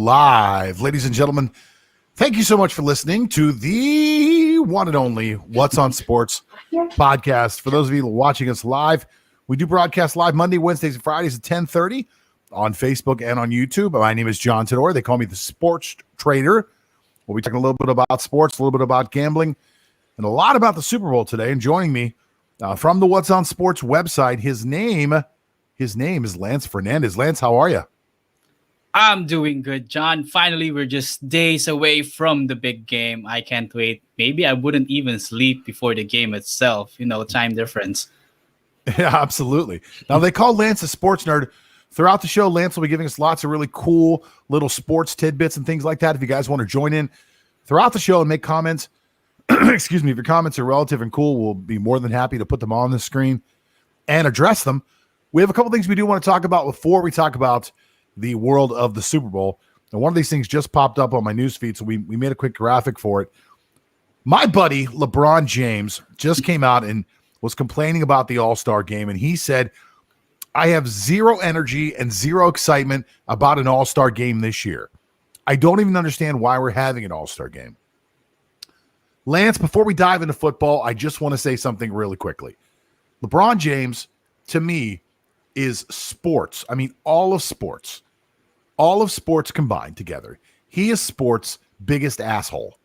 live. Ladies and gentlemen, thank you so much for listening to the one and only What's on Sports podcast. For those of you watching us live, we do broadcast live Monday, Wednesdays, and Fridays at 10:30 on Facebook and on YouTube. My name is John Tedor. They call me the Sports Trader. We'll be talking a little bit about sports, a little bit about gambling, and a lot about the Super Bowl today. And joining me from the What's on Sports website, his name is Lance Fernandez. Lance, how are you? I'm doing good, John. Finally, we're just days away from the big game. I can't wait. Maybe I wouldn't even sleep before the game itself. Time difference. Yeah, absolutely. Now, they call Lance a sports nerd. Throughout the show, Lance will be giving us lots of really cool little sports tidbits and things like that. If you guys want to join in throughout the show and make comments, excuse me, if your comments are relative and cool, we'll be more than happy to put them on the screen and address them. We have a couple things we do want to talk about before we talk about the world of the Super Bowl. And one of these things just popped up on my news feed, so we made a quick graphic for it. My buddy, LeBron James, just came out and was complaining about the All-Star game, and he said, I have zero energy and zero excitement about an All-Star game this year. I don't even understand why we're having an All-Star game. Lance, before we dive into football, I just want to say something really quickly. LeBron James, to me, is sports. I mean, all of sports combined together. He is sports' biggest asshole.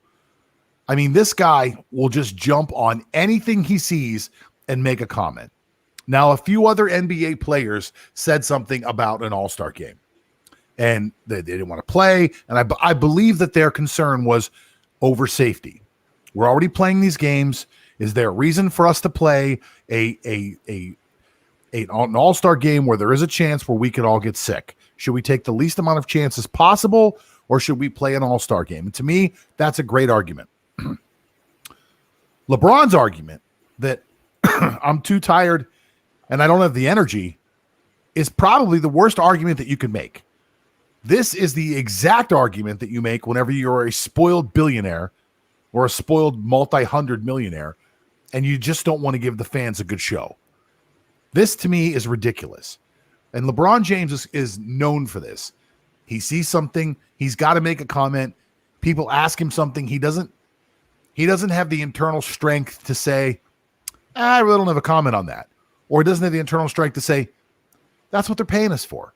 I mean, this guy will just jump on anything he sees and make a comment. Now, a few other NBA players said something about an All-Star game, and they didn't want to play, and I believe that their concern was over safety. We're already playing these games. Is there a reason for us to play an all-star game where there is a chance where we could all get sick? Should we take the least amount of chances possible, or should we play an all-star game? And to me, that's a great argument. LeBron's argument that I'm too tired and I don't have the energy is probably the worst argument that you could make. This is the exact argument that you make whenever you're a spoiled billionaire or a spoiled multi-hundred millionaire and you just don't want to give the fans a good show. This, to me, is ridiculous. And LeBron James is known for this. He sees something, he's got to make a comment. People ask him something. He doesn't have the internal strength to say, I really don't have a comment on that. Or he doesn't have the internal strength to say, that's what they're paying us for.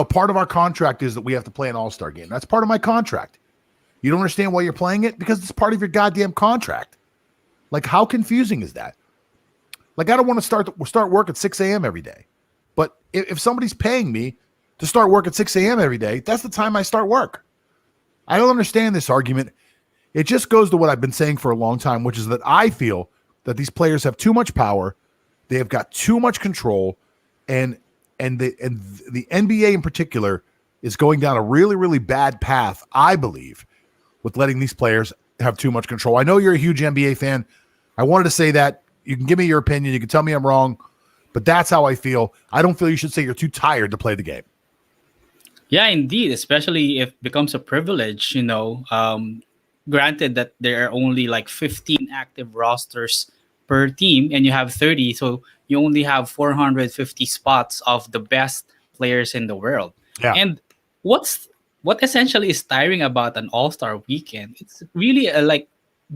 Part of our contract is that we have to play an all-star game. That's part of my contract. You don't understand why you're playing it? Because it's part of your goddamn contract. Like, how confusing is that? Like, I don't want to start work at 6 a.m. every day. But if somebody's paying me to start work at 6 a.m. every day, that's the time I start work. I don't understand this argument. It just goes to what I've been saying for a long time, which is that I feel that these players have too much power. They have got too much control. And the NBA in particular is going down a really, really bad path, I believe, with letting these players have too much control. I know you're a huge NBA fan. I wanted to say that. You can give me your opinion. You can tell me I'm wrong, but that's how I feel. I don't feel you should say you're too tired to play the game. Yeah, indeed, especially if it becomes a privilege, granted that there are only like 15 active rosters per team and you have 30, so you only have 450 spots of the best players in the world. Yeah. And what essentially is tiring about an all-star weekend, it's really like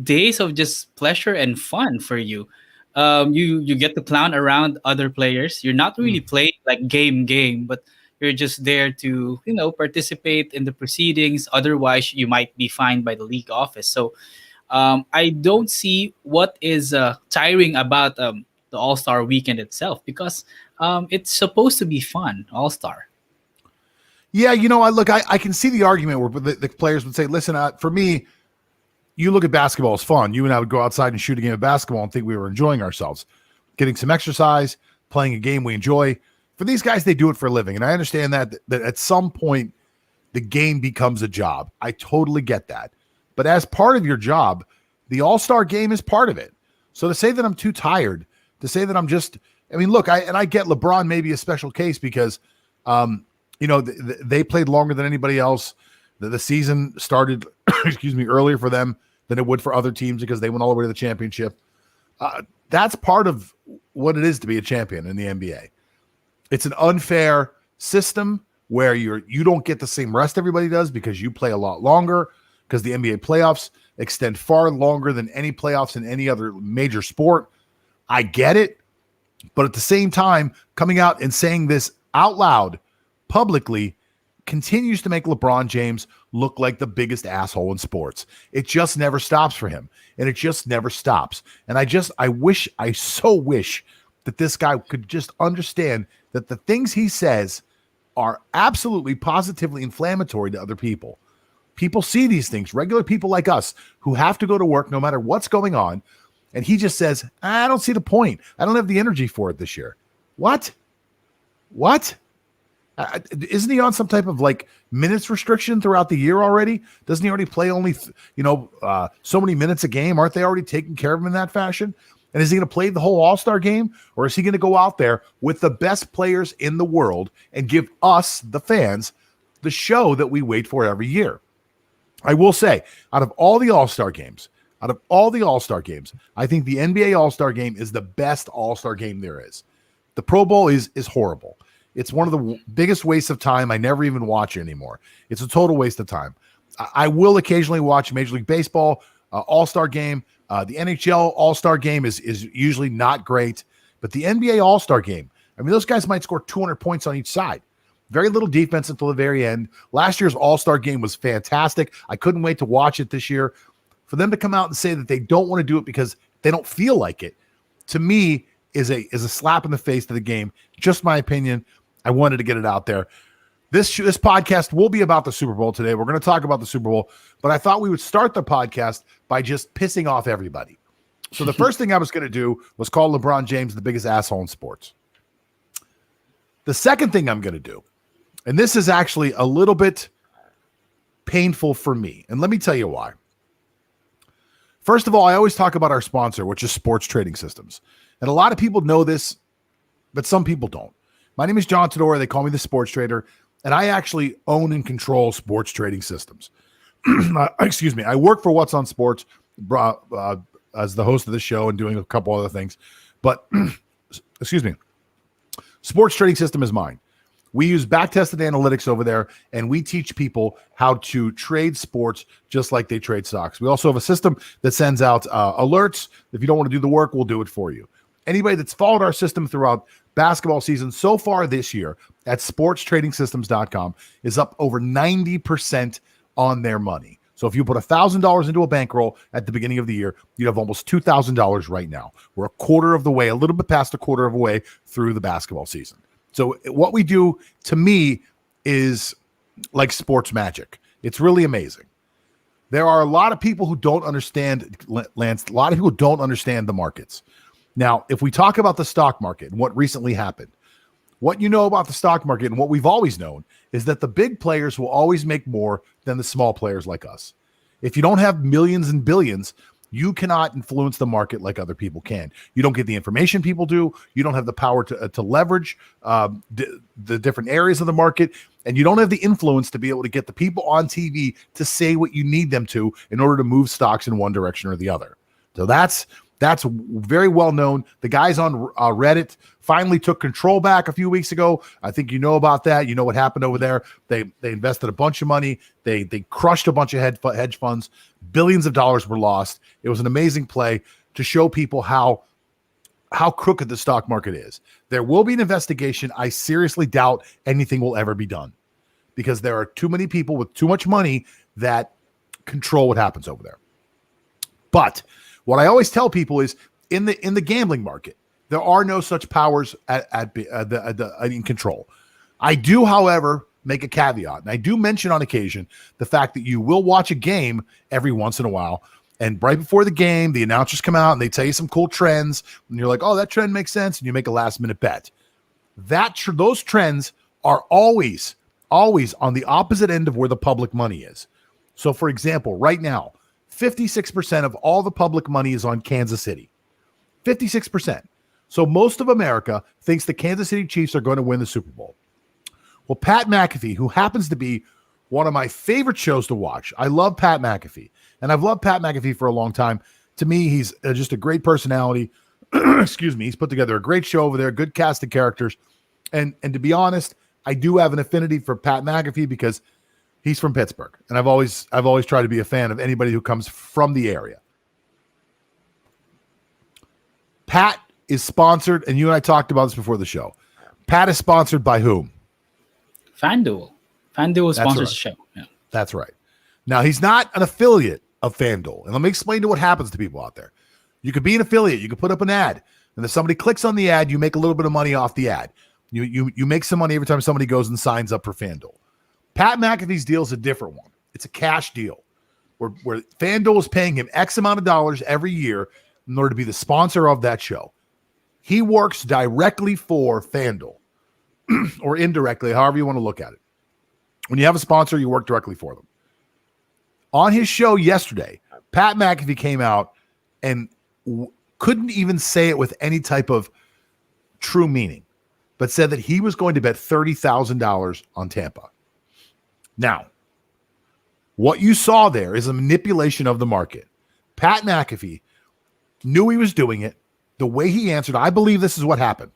days of just pleasure and fun for you. You get to clown around other players. You're not really playing like game, but you're just there to participate in the proceedings. Otherwise, you might be fined by the league office. So I don't see what is tiring about the All-Star weekend itself, because it's supposed to be fun. All-Star. Yeah, I can see the argument where the players would say, listen, for me, you look at basketball as fun. You and I would go outside and shoot a game of basketball and think we were enjoying ourselves, getting some exercise, playing a game we enjoy. For these guys, they do it for a living. And I understand that at some point, the game becomes a job. I totally get that. But as part of your job, the All-Star game is part of it. So to say that I'm too tired, to say that I'm just, look, I get LeBron may be a special case because, they played longer than anybody else. The season started, earlier for them than it would for other teams because they went all the way to the championship. That's part of what it is to be a champion in the NBA. It's an unfair system where you don't get the same rest everybody does because you play a lot longer, because the NBA playoffs extend far longer than any playoffs in any other major sport. I get it. But at the same time, coming out and saying this out loud publicly continues to make LeBron James look like the biggest asshole in sports. It just never stops for him. And it just never stops. And I so wish that this guy could just understand that the things he says are absolutely positively inflammatory to other people. People see these things, regular people like us who have to go to work no matter what's going on. And he just says, I don't see the point. I don't have the energy for it this year. What? Isn't he on some type of like minutes restriction throughout the year already? Doesn't he already play only, so many minutes a game? Aren't they already taking care of him in that fashion? And is he going to play the whole All-Star game? Or is he going to go out there with the best players in the world and give us, the fans, the show that we wait for every year? I will say, out of all the All-Star games, I think the NBA All-Star game is the best All-Star game there is. The Pro Bowl is horrible. It's one of the biggest wastes of time. I never even watch it anymore. It's a total waste of time. I will occasionally watch Major League Baseball All-Star game. The NHL All-Star game is usually not great, but the NBA All-Star game, I mean, those guys might score 200 points on each side. Very little defense until the very end. Last year's All-Star game was fantastic. I couldn't wait to watch it this year. For them to come out and say that they don't want to do it because they don't feel like it, to me, is a slap in the face to the game. Just my opinion. I wanted to get it out there. This podcast will be about the Super Bowl today. We're going to talk about the Super Bowl, but I thought we would start the podcast by just pissing off everybody. So the first thing I was going to do was call LeBron James the biggest asshole in sports. The second thing I'm going to do, and this is actually a little bit painful for me, and let me tell you why. First of all, I always talk about our sponsor, which is Sports Trading Systems. And a lot of people know this, but some people don't. My name is John Todora. They call me the Sports Trader, and I actually own and control Sports Trading Systems. Excuse me. I work for What's on Sports as the host of the show and doing a couple other things. But, excuse me, Sports Trading System is mine. We use back-tested analytics over there, and we teach people how to trade sports just like they trade stocks. We also have a system that sends out alerts. If you don't want to do the work, we'll do it for you. Anybody that's followed our system throughout basketball season so far this year at sportstradingsystems.com is up over 90% on their money. So if you put $1,000 into a bankroll at the beginning of the year, you have almost $2,000 right now. We're a quarter of the way, a little bit past a quarter of the way through the basketball season. So what we do, to me, is like sports magic. It's really amazing. There are a lot of people who don't understand, Lance, a lot of people don't understand the markets. Now, if we talk about the stock market and what recently happened, what you know about the stock market and what we've always known is that the big players will always make more than the small players like us. If you don't have millions and billions, you cannot influence the market like other people can. You don't get the information people do. You don't have the power to leverage the different areas of the market. And you don't have the influence to be able to get the people on TV to say what you need them to in order to move stocks in one direction or the other. So that's very well known. The guys on Reddit finally took control back a few weeks ago. I think you know about that. You know what happened over there. They invested a bunch of money. They crushed a bunch of hedge funds. Billions of dollars were lost. It was an amazing play to show people how crooked the stock market is. There will be an investigation. I seriously doubt anything will ever be done because there are too many people with too much money that control what happens over there. But what I always tell people is in the gambling market, there are no such powers in control. I do, however, make a caveat, and I do mention on occasion the fact that you will watch a game every once in a while, and right before the game, the announcers come out and they tell you some cool trends, and you're like, oh, that trend makes sense, and you make a last-minute bet. Those trends are always on the opposite end of where the public money is. So, for example, right now, 56% of all the public money is on Kansas City. 56%. So most of America thinks the Kansas City Chiefs are going to win the Super Bowl. Well, Pat McAfee, who happens to be one of my favorite shows to watch. I love Pat McAfee, and I've loved Pat McAfee for a long time. To me, he's just a great personality. Excuse me. He's put together a great show over there, good cast of characters. And to be honest, I do have an affinity for Pat McAfee because he's from Pittsburgh, and I've always tried to be a fan of anybody who comes from the area. Pat is sponsored, and you and I talked about this before the show. Pat is sponsored by whom? FanDuel. FanDuel sponsors right. the show. Yeah. That's right. Now, he's not an affiliate of FanDuel. And let me explain to what happens to people out there. You could be an affiliate. You could put up an ad. And if somebody clicks on the ad, you make a little bit of money off the ad. You make some money every time somebody goes and signs up for FanDuel. Pat McAfee's deal is a different one. It's a cash deal where FanDuel is paying him X amount of dollars every year in order to be the sponsor of that show. He works directly for FanDuel or indirectly, however you want to look at it. When you have a sponsor, you work directly for them. On his show yesterday, Pat McAfee came out and couldn't even say it with any type of true meaning, but said that he was going to bet $30,000 on Tampa. Now, what you saw there is a manipulation of the market. Pat McAfee knew he was doing it. The way he answered, I believe this is what happened.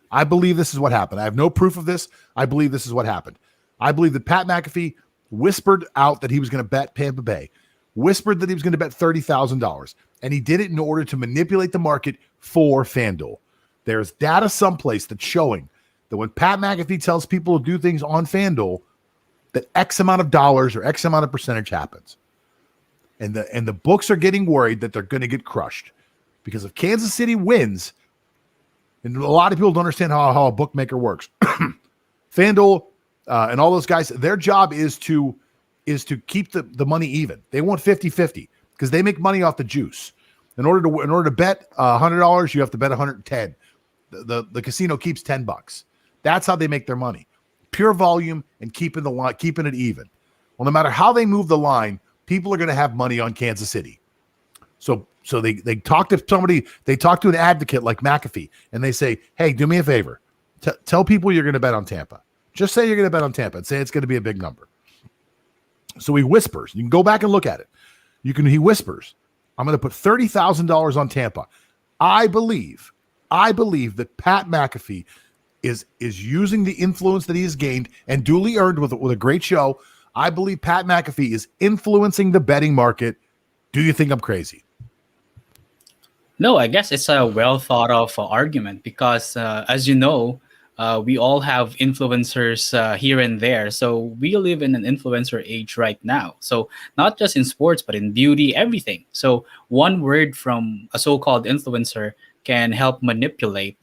I have no proof of this. I believe this is what happened. I believe that Pat McAfee whispered out that he was going to bet Tampa Bay, whispered that he was going to bet $30,000, and he did it in order to manipulate the market for FanDuel. There's data someplace that's showing that when Pat McAfee tells people to do things on FanDuel, that X amount of dollars or X amount of percentage happens. And the books are getting worried that they're going to get crushed. Because if Kansas City wins, and a lot of people don't understand how a bookmaker works, FanDuel and all those guys, their job is to keep the money even. They want 50-50 because they make money off the juice. In order to bet $100, you have to bet 110. The casino keeps $10. That's how they make their money. Pure volume and keeping it even. Well, no matter how they move the line, people are going to have money on Kansas City. So they talk to somebody, they talk to an advocate like McAfee, and they say, hey, do me a favor. Tell people you're going to bet on Tampa. Just say you're going to bet on Tampa and say it's going to be a big number. So he whispers. You can go back and look at it. He whispers, I'm going to put $30,000 on Tampa. I believe that Pat McAfee is using the influence that he has gained and duly earned with a great show. I believe Pat McAfee is influencing the betting market. Do you think I'm crazy? No, I guess it's a well thought of argument because, as you know, we all have influencers here and there. So we live in an influencer age right now. So not just in sports, but in beauty, everything. So one word from a so-called influencer can help manipulate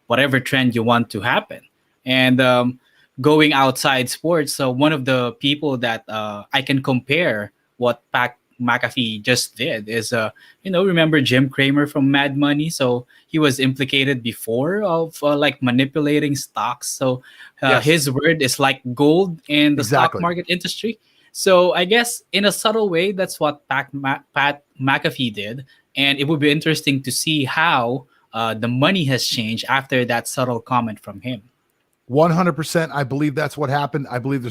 whatever trend you want to happen. And going outside sports, so one of the people that I can compare what Pat McAfee just did is, remember Jim Cramer from Mad Money? So he was implicated before of manipulating stocks. So Yes. His word is like gold in the Exactly. stock market industry. So I guess in a subtle way, that's what Pat McAfee did. And it would be interesting to see how the money has changed after that subtle comment from him. 100%. I believe that's what happened. I believe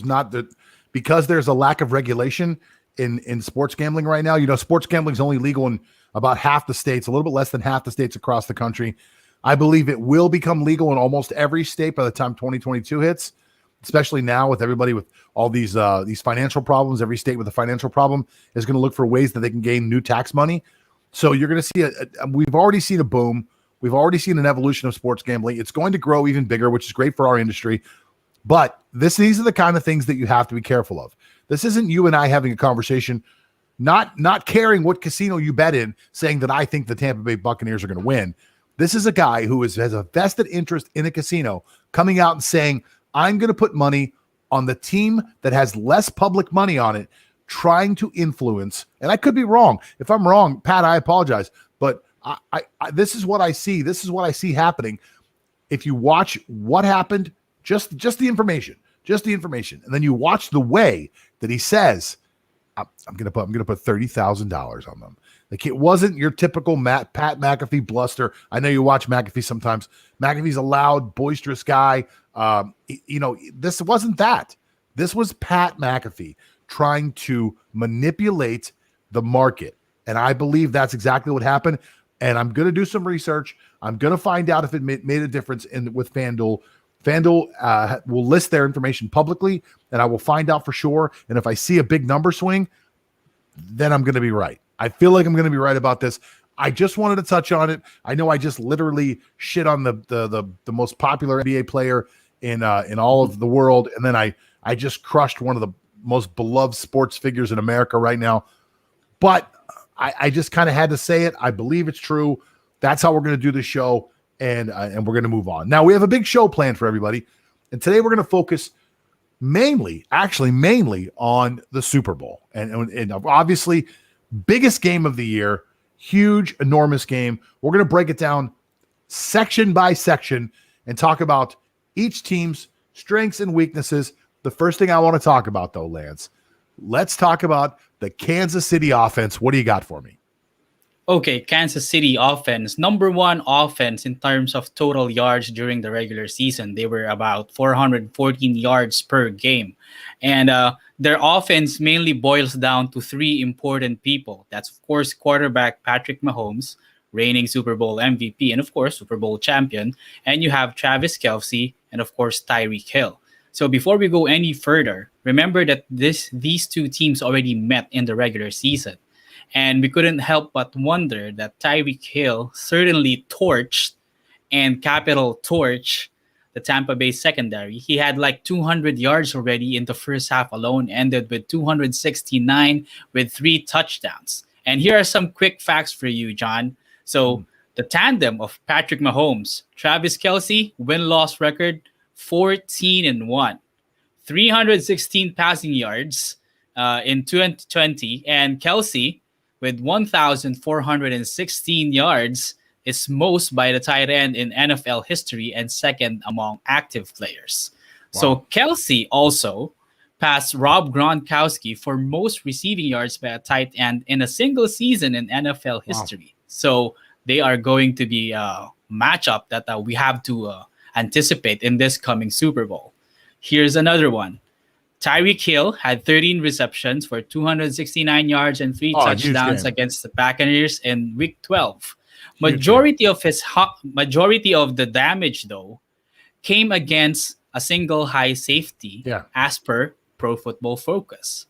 because there's a lack of regulation in sports gambling right now. Sports gambling is only legal in about half the states, a little bit less than half the states across the country. I believe it will become legal in almost every state by the time 2022 hits, especially now with everybody with all these financial problems. Every state with a financial problem is going to look for ways that they can gain new tax money. So you're going to see we've already seen a boom. We've already seen an evolution of sports gambling. It's going to grow even bigger, which is great for our industry. But these are the kind of things that you have to be careful of. This isn't you and I having a conversation, not caring what casino you bet in, saying that I think the Tampa Bay Buccaneers are going to win. This is a guy who has a vested interest in a casino coming out and saying, I'm going to put money on the team that has less public money on it, trying to influence. And I could be wrong. If I'm wrong, Pat, I apologize. But I this is what I see. This is what I see happening. If you watch what happened, just the information, and then you watch the way that he says, I'm gonna put $30,000 on them. Like, it wasn't your typical Pat McAfee bluster. I know you watch McAfee sometimes. McAfee's a loud, boisterous guy. This wasn't that. This was Pat McAfee trying to manipulate the market, and I believe that's exactly what happened. And I'm going to do some research. I'm going to find out if it made a difference with FanDuel. FanDuel will list their information publicly, and I will find out for sure. And if I see a big number swing, then I'm going to be right. I feel like I'm going to be right about this. I just wanted to touch on it. I know I just literally shit on the most popular NBA player in all of the world, and then I just crushed one of the most beloved sports figures in America right now. But I just kind of had to say it. I believe it's true. That's how we're going to do the show, and we're going to move on. Now, we have a big show planned for everybody, and today we're going to focus mainly on the Super Bowl. And obviously, biggest game of the year, huge, enormous game. We're going to break it down section by section and talk about each team's strengths and weaknesses. The first thing I want to talk about, though, Lance, let's talk about the Kansas City offense. What do you got for me? Okay, Kansas City offense, number one offense in terms of total yards during the regular season. They were about 414 yards per game. And their offense mainly boils down to three important people. That's, of course, quarterback Patrick Mahomes, reigning Super Bowl MVP, and, of course, Super Bowl champion. And you have Travis Kelce and, of course, Tyreek Hill. So before we go any further, remember that these two teams already met in the regular season. And we couldn't help but wonder that Tyreek Hill certainly torched and capital torch the Tampa Bay secondary. He had like 200 yards already in the first half alone, ended with 269 with 3 touchdowns. And here are some quick facts for you, John. So the tandem of Patrick Mahomes, Travis Kelce, win-loss record 14-1, 316 passing yards in 2020, and Kelce with 1,416 yards is most by the Tyrann in NFL history and second among active players. Wow. So Kelce also passed Rob Gronkowski for most receiving yards by a tight end in a single season in NFL history. Wow. So they are going to be a matchup that we have to anticipate in this coming Super Bowl. Here's another one. Tyreek Hill had 13 receptions for 269 yards and 3 touchdowns against the Buccaneers in Week 12. Majority of the damage, though, came against a single high safety, as per Pro Football Focus.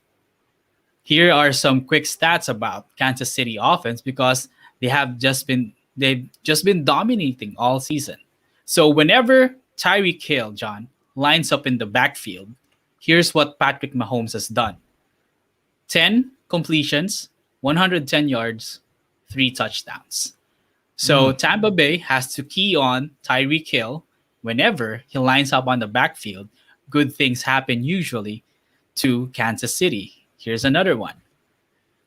Here are some quick stats about Kansas City offense because they've just been dominating all season. So whenever Tyreek Hill, John, lines up in the backfield, here's what Patrick Mahomes has done. 10 completions, 110 yards, 3 touchdowns. So Tampa Bay has to key on Tyreek Hill whenever he lines up on the backfield. Good things happen usually to Kansas City. Here's another one.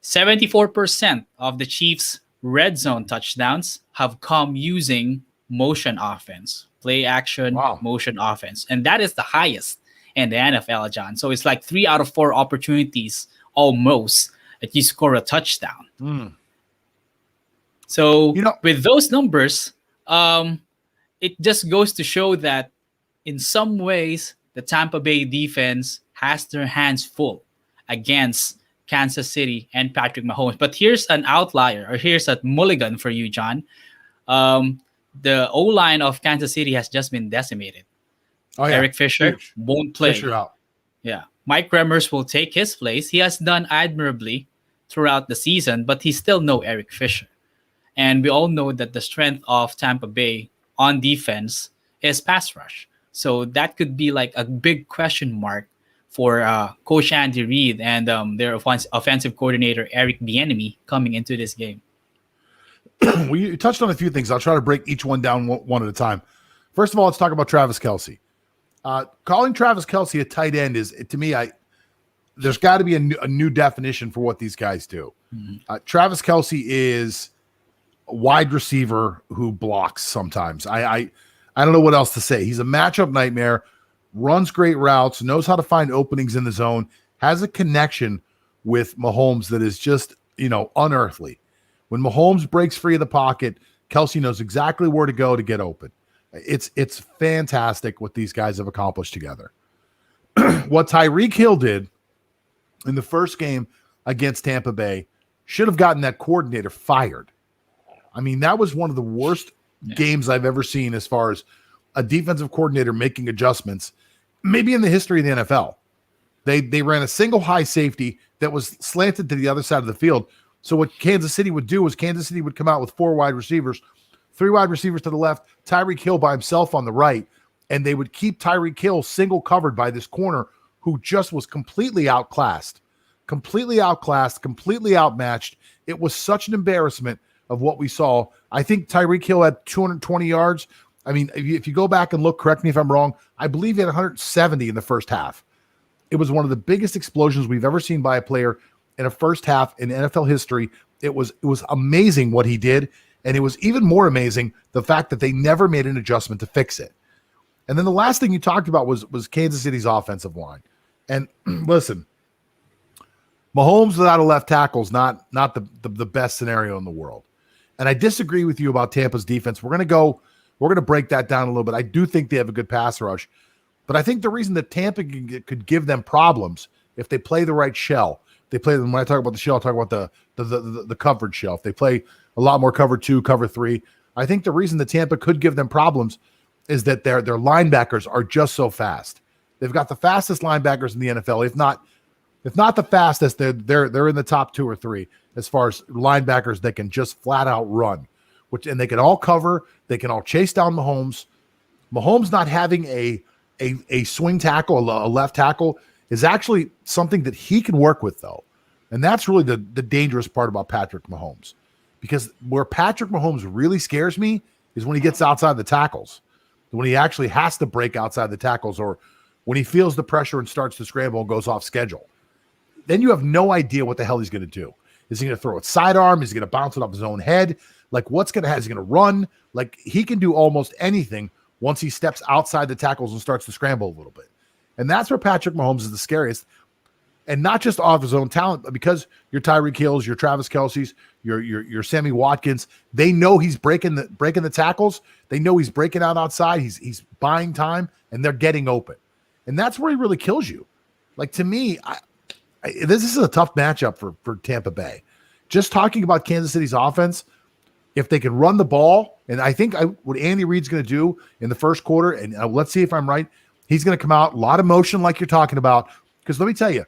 74% of the Chiefs' red zone touchdowns have come using motion offense, play action, motion offense. And that is the highest in the NFL, John. So it's like 3 out of 4 opportunities almost that you score a touchdown. So with those numbers, it just goes to show that in some ways, the Tampa Bay defense has their hands full against Kansas City and Patrick Mahomes. But here's an outlier, or here's a mulligan for you, John. The O-line of Kansas City has just been decimated. Eric Fisher won't play. Fisher out. Yeah. Mike Remmers will take his place. He has done admirably throughout the season, but he's still no Eric Fisher. And we all know that the strength of Tampa Bay on defense is pass rush. So that could be like a big question mark for Coach Andy Reid and their offensive coordinator, Eric Bieniemy, coming into this game. We touched on a few things. I'll try to break each one down one at a time. First of all, let's talk about Travis Kelce. Calling Travis Kelce a tight end is, to me, there's got to be a new definition for what these guys do. Travis Kelce is a wide receiver who blocks sometimes. I don't know what else to say. He's a matchup nightmare, runs great routes, knows how to find openings in the zone, has a connection with Mahomes that is just, unearthly. When Mahomes breaks free of the pocket, Kelce knows exactly where to go to get open. It's fantastic what these guys have accomplished together. What Tyreek Hill did in the first game against Tampa Bay should have gotten that coordinator fired. I mean, that was one of the worst games I've ever seen as far as a defensive coordinator making adjustments, maybe in the history of the NFL. They ran a single high safety that was slanted to the other side of the field. So what Kansas City would do is Kansas City would come out with 4 wide receivers, 3 wide receivers to the left, Tyreek Hill by himself on the right, and they would keep Tyreek Hill single covered by this corner who just was completely outclassed, completely outmatched. It was such an embarrassment of what we saw. I think Tyreek Hill had 220 yards. I mean, if you go back and look, correct me if I'm wrong, I believe he had 170 in the first half. It was one of the biggest explosions we've ever seen by a player in a first half in NFL history. It was amazing what he did, and it was even more amazing the fact that they never made an adjustment to fix it. And then the last thing you talked about was Kansas City's offensive line. And listen, Mahomes without a left tackle is not the best scenario in the world. And I disagree with you about Tampa's defense. We're going to break that down a little bit. I do think they have a good pass rush. But I think the reason that Tampa could give them problems if they play the right shell, they play them. When I talk about the shell, I talk about the coverage shell. If they play a lot more cover 2, cover 3, I think the reason that Tampa could give them problems is that their linebackers are just so fast. They've got the fastest linebackers in the NFL, if not the fastest. They're in the top 2 or 3 as far as linebackers that can just flat out run, and they can all cover. They can all chase down Mahomes. Mahomes not having a swing tackle, a left tackle, is actually something that he can work with, though. And that's really the dangerous part about Patrick Mahomes. Because where Patrick Mahomes really scares me is when he gets outside the tackles, when he actually has to break outside the tackles, or when he feels the pressure and starts to scramble and goes off schedule. Then you have no idea what the hell he's going to do. Is he going to throw it sidearm? Is he going to bounce it off his own head? Like, what's going to happen? Is he going to run? Like, he can do almost anything once he steps outside the tackles and starts to scramble a little bit. And that's where Patrick Mahomes is the scariest. And not just off his own talent, but because your Tyreek Hills, your Travis Kelce's, your Sammy Watkins, they know he's breaking the tackles. They know he's breaking out outside. He's buying time, and they're getting open. And that's where he really kills you. Like, to me, this is a tough matchup for Tampa Bay. Just talking about Kansas City's offense, if they can run the ball, and I think what Andy Reid's going to do in the first quarter, and let's see if I'm right, he's going to come out, a lot of motion like you're talking about. Because let me tell you,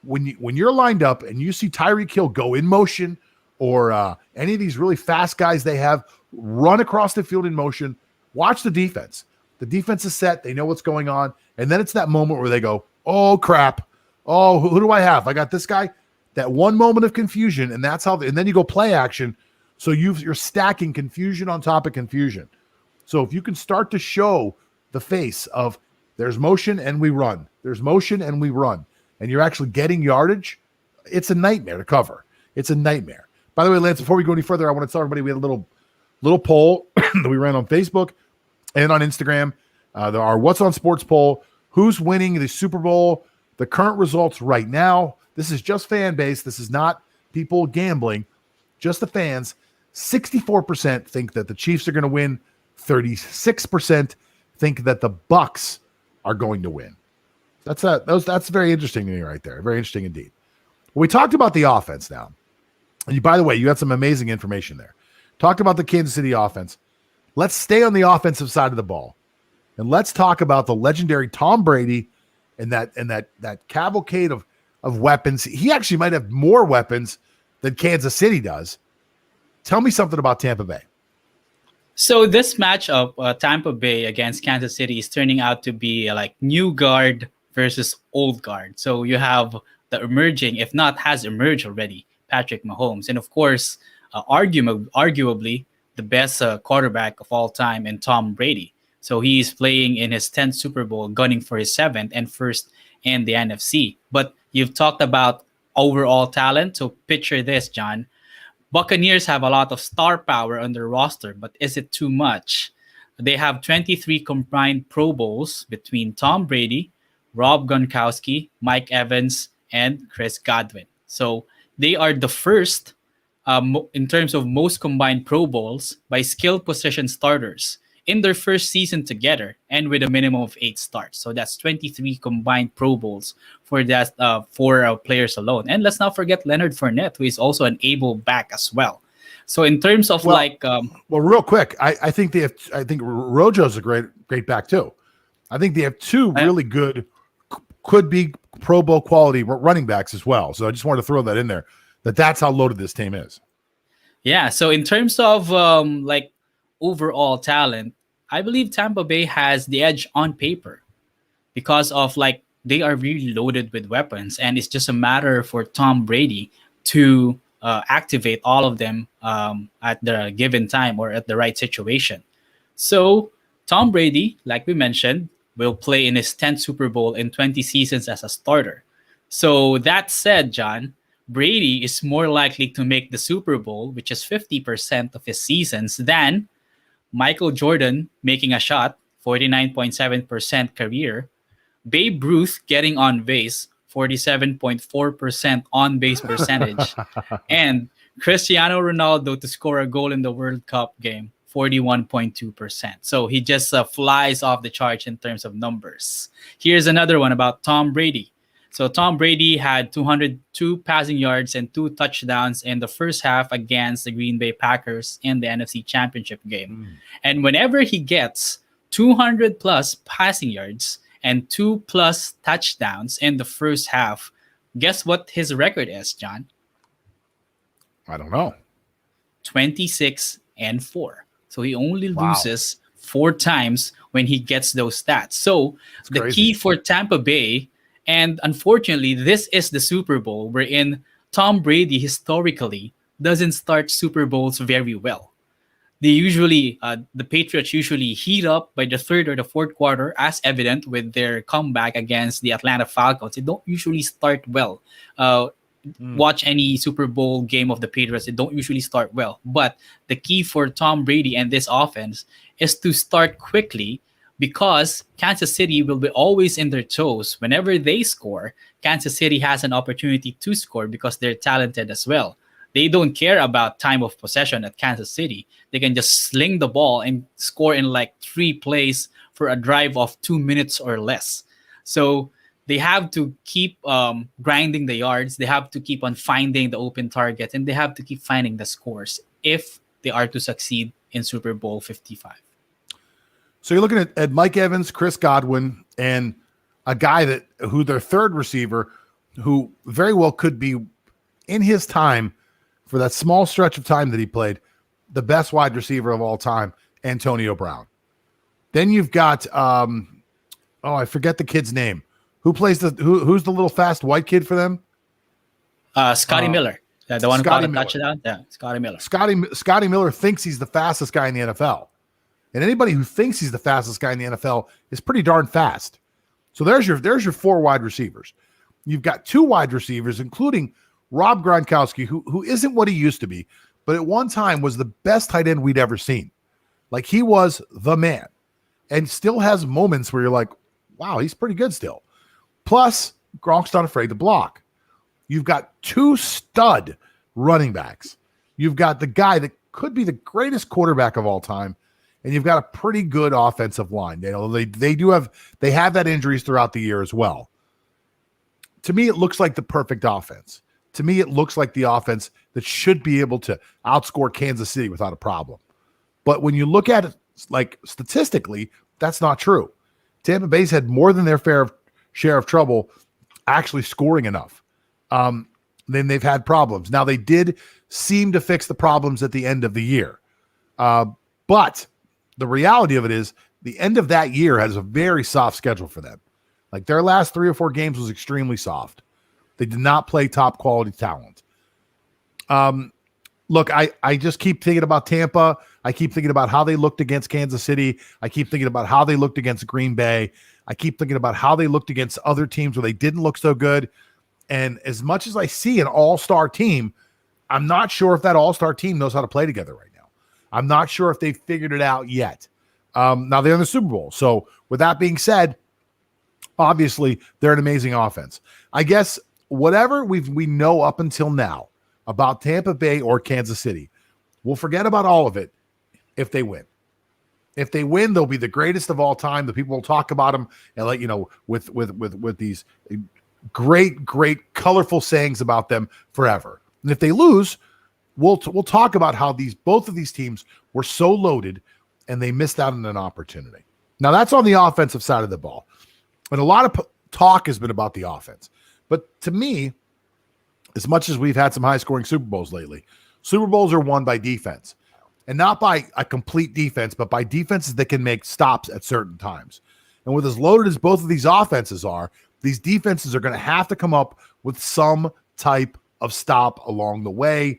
when you're lined up and you see Tyreek Hill go in motion, or any of these really fast guys they have run across the field in motion, watch the defense. The defense is set. They know what's going on. And then it's that moment where they go, oh, crap. Oh, who do I have? I got this guy. That one moment of confusion, and that's how. And then you go play action. So you're stacking confusion on top of confusion. So if you can start to show the face of there's motion and we run, there's motion and we run, and you're actually getting yardage, it's a nightmare to cover. It's a nightmare. By the way, Lance, before we go any further, I want to tell everybody we had a little poll that we ran on Facebook and on Instagram. Our What's on Sports poll. Who's winning the Super Bowl? The current results right now. This is just fan base. This is not people gambling, just the fans. 64% think that the Chiefs are going to win. 36% think that the Bucks are going to win. That's very interesting to me right there. Very interesting indeed. Well, we talked about the offense now. And by the way, you had some amazing information there. Talked about the Kansas City offense. Let's stay on the offensive side of the ball. And let's talk about the legendary Tom Brady and that cavalcade of weapons. He actually might have more weapons than Kansas City does. Tell me something about Tampa Bay. So this matchup, Tampa Bay against Kansas City, is turning out to be like new guard versus old guard. So you have the emerging, if not has emerged already, Patrick Mahomes. And of course, arguably the best quarterback of all time in Tom Brady. So he's playing in his 10th Super Bowl, gunning for his 7th and first in the NFC. But you've talked about overall talent. So picture this, John. Buccaneers have a lot of star power on their roster, but is it too much? They have 23 combined Pro Bowls between Tom Brady, Rob Gronkowski, Mike Evans, and Chris Godwin. So they are the first in terms of most combined Pro Bowls by skill position starters in their first season together and with a minimum of 8 starts. So that's 23 combined Pro Bowls for that for players alone. And let's not forget Leonard Fournette, who is also an able back as well. So in terms of Well, real quick, I think I think Rojo's a great back too. I think they have two really good, could be Pro Bowl quality running backs as well. So I just wanted to throw that in there. That's how loaded this team is. yeah. So in terms of like overall talent, I believe Tampa Bay has the edge on paper because of like they are really loaded with weapons, and it's just a matter for Tom Brady to activate all of them at the given time or at the right situation. So Tom Brady, like we mentioned, will play in his 10th Super Bowl in 20 seasons as a starter. So that said, John, Brady is more likely to make the Super Bowl, which is 50% of his seasons, than Michael Jordan making a shot, 49.7% career, Babe Ruth getting on base, 47.4% on base percentage, and Cristiano Ronaldo to score a goal in the World Cup game, 41.2%. So he just flies off the charts in terms of numbers. Here's another one about Tom Brady. So Tom Brady had 202 passing yards and 2 touchdowns in the first half against the Green Bay Packers in the NFC Championship game. And whenever he gets 200 plus passing yards and 2 plus touchdowns in the first half, guess what his record is, John? I don't know. 26-4. So he only loses 4 times when he gets those stats. So That's the crazy. key for Tampa Bay, and unfortunately, this is the Super Bowl wherein Tom Brady historically doesn't start Super Bowls very well. They usually, the Patriots usually heat up by the third or the fourth quarter, as evident with their comeback against the Atlanta Falcons. They don't usually start well. Watch any Super Bowl game of the Patriots, they don't usually start well. But the key for Tom Brady and this offense is to start quickly, because Kansas City will be always in their toes. Whenever they score, Kansas City has an opportunity to score because they're talented as well. They don't care about time of possession at Kansas City. They can just sling the ball and score in like 3 plays for a drive of 2 minutes or less. So they have to keep grinding the yards. They have to keep on finding the open targets, and they have to keep finding the scores if they are to succeed in Super Bowl 55. So you're looking at Mike Evans, Chris Godwin, and a guy who their third receiver, who very well could be in his time, for that small stretch of time that he played, the best wide receiver of all time, Antonio Brown. Then you've got I forget the kid's name. Who's the little fast white kid for them? Scotty Miller. The one who caught a touchdown? Yeah, Scotty Miller. Scotty Miller thinks he's the fastest guy in the NFL. And anybody who thinks he's the fastest guy in the NFL is pretty darn fast. So there's your 4 wide receivers. You've got 2 wide receivers, including Rob Gronkowski, who isn't what he used to be, but at one time was the best tight end we'd ever seen. Like, he was the man, and still has moments where you're like, wow, he's pretty good still. Plus, Gronk's not afraid to block. You've got 2 stud running backs. You've got the guy that could be the greatest quarterback of all time, and you've got a pretty good offensive line. You know, they have that injuries throughout the year as well. To me, it looks like the perfect offense. To me, it looks like the offense that should be able to outscore Kansas City without a problem. But when you look at it, like, statistically, that's not true. Tampa Bay's had more than their fair share of trouble actually scoring enough. Then they've had problems. Now, they did seem to fix the problems at the end of the year. But the reality of it is the end of that year has a very soft schedule for them. Like, their last 3 or 4 games was extremely soft. They did not play top quality talent. Look, I just keep thinking about Tampa. I keep thinking about how they looked against Kansas City. I keep thinking about how they looked against Green Bay. I keep thinking about how they looked against other teams where they didn't look so good. And as much as I see an all-star team, I'm not sure if that all-star team knows how to play together right now. I'm not sure if they've figured it out yet. Now they're in the Super Bowl. So with that being said, obviously they're an amazing offense. I guess whatever we know up until now about Tampa Bay or Kansas City, we'll forget about all of it if they win. If they win, they'll be the greatest of all time. The people will talk about them and let you know with these great, colorful sayings about them forever. And if they lose, we'll talk about how both of these teams were so loaded and they missed out on an opportunity. Now that's on the offensive side of the ball. And a lot of talk has been about the offense. But to me, as much as we've had some high-scoring Super Bowls lately, Super Bowls are won by defense. And not by a complete defense, but by defenses that can make stops at certain times. And with as loaded as both of these offenses are, these defenses are going to have to come up with some type of stop along the way.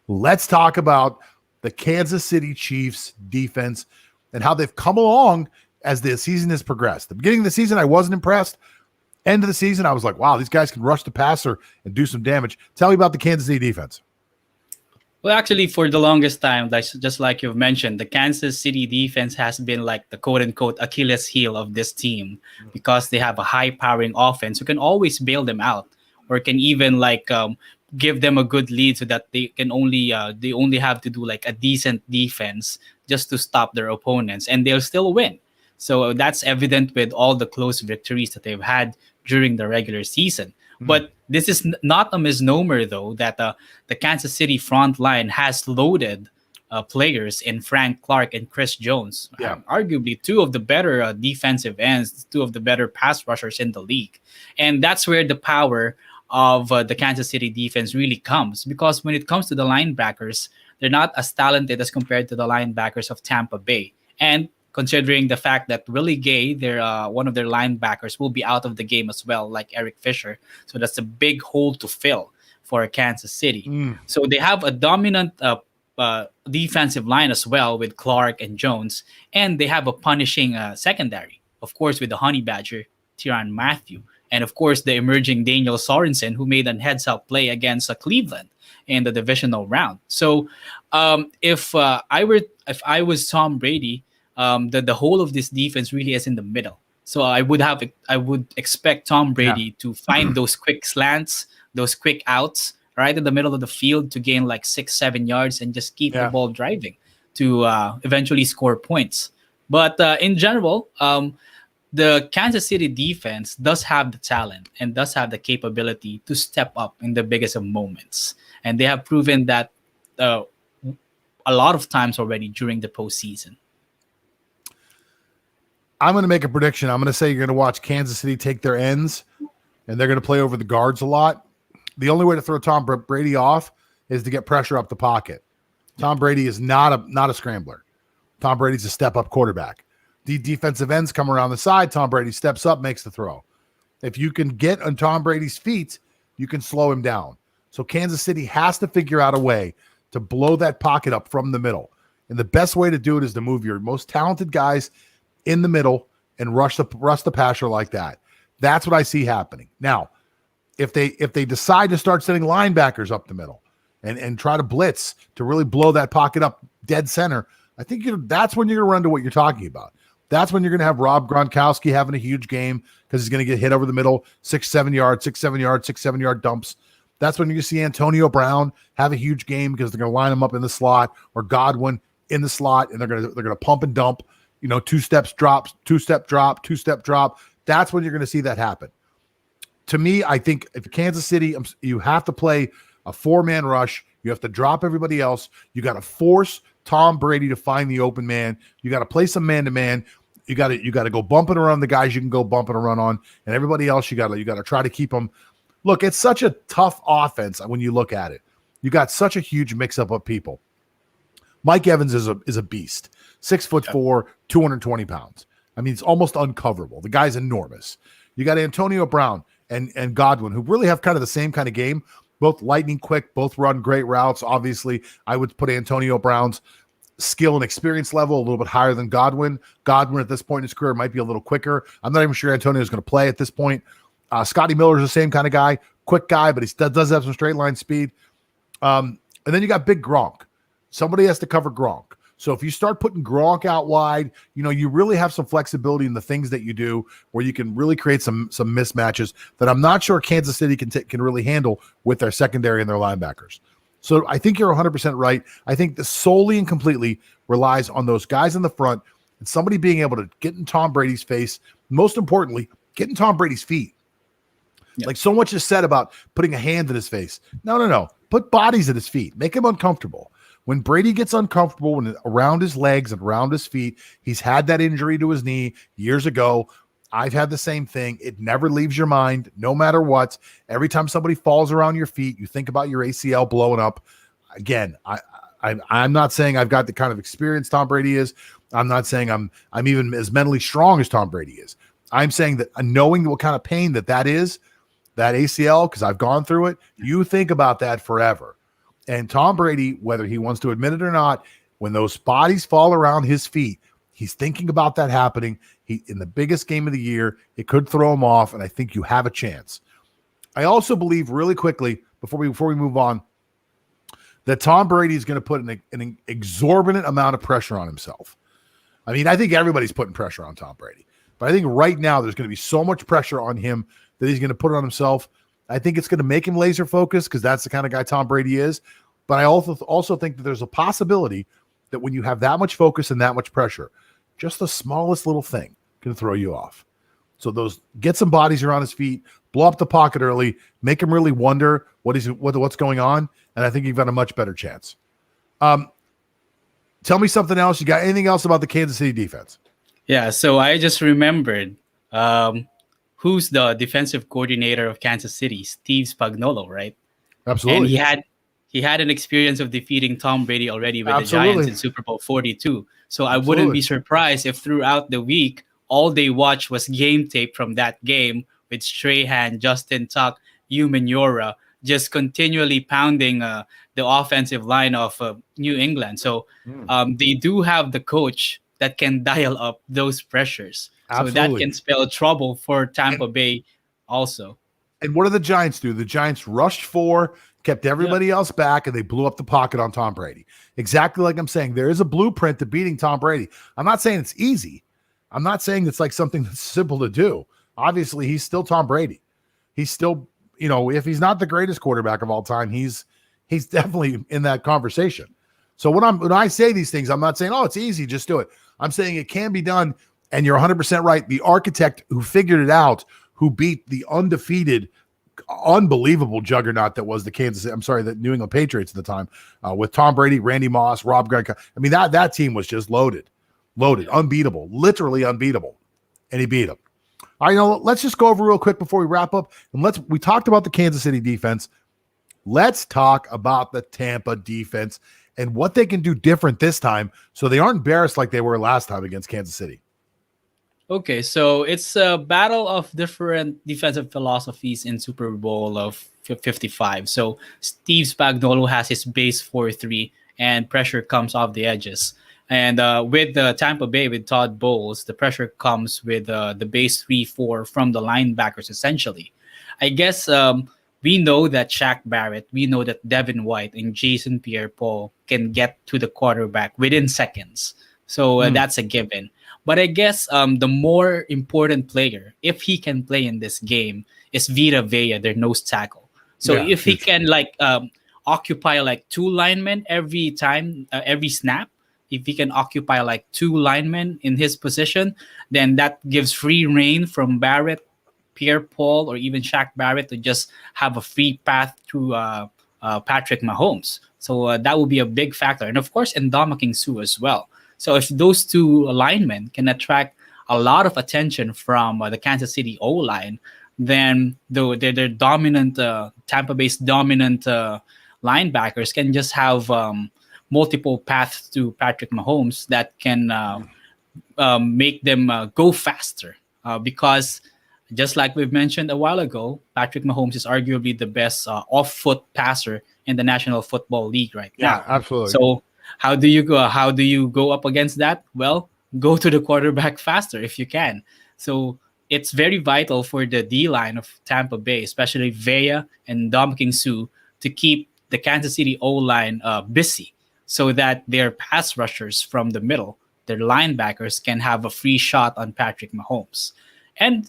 Let's talk about the Kansas City Chiefs defense and how they've come along as the season has progressed. The beginning of the season, I wasn't impressed. End of the season, I was like, wow, these guys can rush the passer and do some damage. Tell me about the Kansas City defense. Well, actually, for the longest time, just like you've mentioned, the Kansas City defense has been like the quote-unquote Achilles heel of this team because they have a high-powering offense who can always bail them out or can even give them a good lead so that they only have to do like a decent defense just to stop their opponents, and they'll still win. So that's evident with all the close victories that they've had during the regular season. But this is not a misnomer, though, that the Kansas City front line has loaded players in Frank Clark and Chris Jones. Yeah. Arguably two of the better defensive ends, two of the better pass rushers in the league. And that's where the power of the Kansas City defense really comes. Because when it comes to the linebackers, they're not as talented as compared to the linebackers of Tampa Bay. And considering the fact that Willie Gay, one of their linebackers, will be out of the game as well, like Eric Fisher. So that's a big hole to fill for Kansas City. So they have a dominant defensive line as well with Clark and Jones. And they have a punishing secondary, of course, with the Honey Badger, Tyrann Mathieu. And, of course, the emerging Daniel Sorensen, who made a heads-up play against Cleveland in the divisional round. So if I was Tom Brady, the whole of this defense really is in the middle. So I would expect Tom Brady to find those quick slants, those quick outs right in the middle of the field to gain like 6-7 yards and just keep the ball driving to eventually score points. But in general, the Kansas City defense does have the talent and does have the capability to step up in the biggest of moments. And they have proven that a lot of times already during the postseason. I'm going to make a prediction. I'm going to say you're going to watch Kansas City take their ends, and they're going to play over the guards a lot. The only way to throw Tom Brady off is to get pressure up the pocket. Tom Brady is not a scrambler. Tom Brady's a step-up quarterback. The defensive ends come around the side. Tom Brady steps up, makes the throw. If you can get on Tom Brady's feet, you can slow him down. So Kansas City has to figure out a way to blow that pocket up from the middle. And the best way to do it is to move your most talented guys in the middle and rush the passer like that. That's what I see happening. Now, if they decide to start sending linebackers up the middle and try to blitz to really blow that pocket up dead center, I think that's when you're going to run to what you're talking about. That's when you're going to have Rob Gronkowski having a huge game because he's going to get hit over the middle, 6-7 yard dumps. That's when you see Antonio Brown have a huge game because they're going to line him up in the slot, or Godwin in the slot, and they're going to pump and dump. 2-step drop. That's when you're going to see that happen. To me, I think if Kansas City, you have to play a 4-man rush. You have to drop everybody else. You got to force Tom Brady to find the open man. You got to play some man-to-man. You got to go bumping around the guys you can go bumping and run on, and everybody else you got to try to keep them. Look, it's such a tough offense when you look at it. You got such a huge mix-up of people. Mike Evans is a beast. 6'4", 220 pounds. I mean, it's almost uncoverable. The guy's enormous. You got Antonio Brown and Godwin, who really have kind of the same kind of game. Both lightning quick, both run great routes. Obviously, I would put Antonio Brown's skill and experience level a little bit higher than Godwin. Godwin at this point in his career might be a little quicker. I'm not even sure Antonio is going to play at this point. Scotty Miller's the same kind of guy, quick guy, but he does have some straight line speed. And then you got Big Gronk. Somebody has to cover Gronk. So if you start putting Gronk out wide, you really have some flexibility in the things that you do where you can really create some mismatches that I'm not sure Kansas City can really handle with their secondary and their linebackers. So I think you're 100% right. I think this solely and completely relies on those guys in the front and somebody being able to get in Tom Brady's face. Most importantly, get in Tom Brady's feet. Yep. Like so much is said about putting a hand in his face. No. Put bodies at his feet. Make him uncomfortable. When Brady gets uncomfortable when around his legs and around his feet, he's had that injury to his knee years ago. I've had the same thing. It never leaves your mind, no matter what. Every time somebody falls around your feet, you think about your ACL blowing up. Again, I'm not saying I've got the kind of experience Tom Brady is. I'm not saying I'm even as mentally strong as Tom Brady is. I'm saying that knowing what kind of pain that is, that ACL, because I've gone through it, you think about that forever. And Tom Brady, whether he wants to admit it or not, when those bodies fall around his feet, he's thinking about that happening. In the biggest game of the year, it could throw him off, and I think you have a chance. I also believe, really quickly, before we move on, that Tom Brady is going to put an exorbitant amount of pressure on himself. I mean, I think everybody's putting pressure on Tom Brady. But I think right now there's going to be so much pressure on him that he's going to put it on himself. I think it's going to make him laser focused because that's the kind of guy Tom Brady is. But I also think that there's a possibility that when you have that much focus and that much pressure, just the smallest little thing can throw you off. So get some bodies around his feet, blow up the pocket early, make him really wonder what's going on, and I think you've got a much better chance. Tell me something else. You got anything else about the Kansas City defense? Yeah, so I just remembered who's the defensive coordinator of Kansas City, Steve Spagnuolo, right? Absolutely. And he had an experience of defeating Tom Brady already with the Giants in Super Bowl 42. So I wouldn't be surprised if throughout the week, all they watched was game tape from that game with Strahan, Justin Tuck, Hugh Manura, just continually pounding the offensive line of New England. So they do have the coach that can dial up those pressures. Absolutely. So that can spell trouble for Tampa Bay also. And what did the Giants do? The Giants rushed 4, kept everybody else back, and they blew up the pocket on Tom Brady. Exactly like I'm saying. There is a blueprint to beating Tom Brady. I'm not saying it's easy. I'm not saying it's like something that's simple to do. Obviously, he's still Tom Brady. He's still, if he's not the greatest quarterback of all time, he's definitely in that conversation. So when I say these things, I'm not saying, oh, it's easy, just do it. I'm saying it can be done, and you're 100% right. The architect who figured it out, who beat the undefeated, unbelievable juggernaut that was the New England Patriots at the time, with Tom Brady, Randy Moss, Rob Gronkowski. I mean, that team was just loaded, unbeatable, literally unbeatable, and he beat them. All right, let's just go over real quick before we wrap up, and we talked about the Kansas City defense. Let's talk about the Tampa defense and what they can do different this time so they aren't embarrassed like they were last time against Kansas City. Okay, so it's a battle of different defensive philosophies in Super Bowl of 55. So Steve Spagnuolo has his base 4-3, and pressure comes off the edges. And with the Tampa Bay, with Todd Bowles, the pressure comes with the base 3-4 from the linebackers, essentially. I guess we know that Shaq Barrett, we know that Devin White and Jason Pierre-Paul can get to the quarterback within seconds. So that's a given. But I guess the more important player, if he can play in this game, is Vita Vea, their nose tackle. So if he can occupy 2 linemen every time, every snap, if he can occupy 2 linemen in his position, then that gives free reign from Barrett, Pierre-Paul, or even Shaq Barrett to just have a free path to Patrick Mahomes. So that will be a big factor. And of course, Ndamukong as well. So if those 2 linemen can attract a lot of attention from the Kansas City O-line, then their dominant, Tampa Bay's dominant linebackers can just have multiple paths to Patrick Mahomes that can make them go faster. Because just like we've mentioned a while ago, Patrick Mahomes is arguably the best off-foot passer in the National Football League right now. Yeah, absolutely. So how do you go up against that? Well, go to the quarterback faster if you can. So it's very vital for the D-line of Tampa Bay, especially Vea and Ndamukong, to keep the Kansas City O-line busy so that their pass rushers from the middle, their linebackers, can have a free shot on Patrick Mahomes. And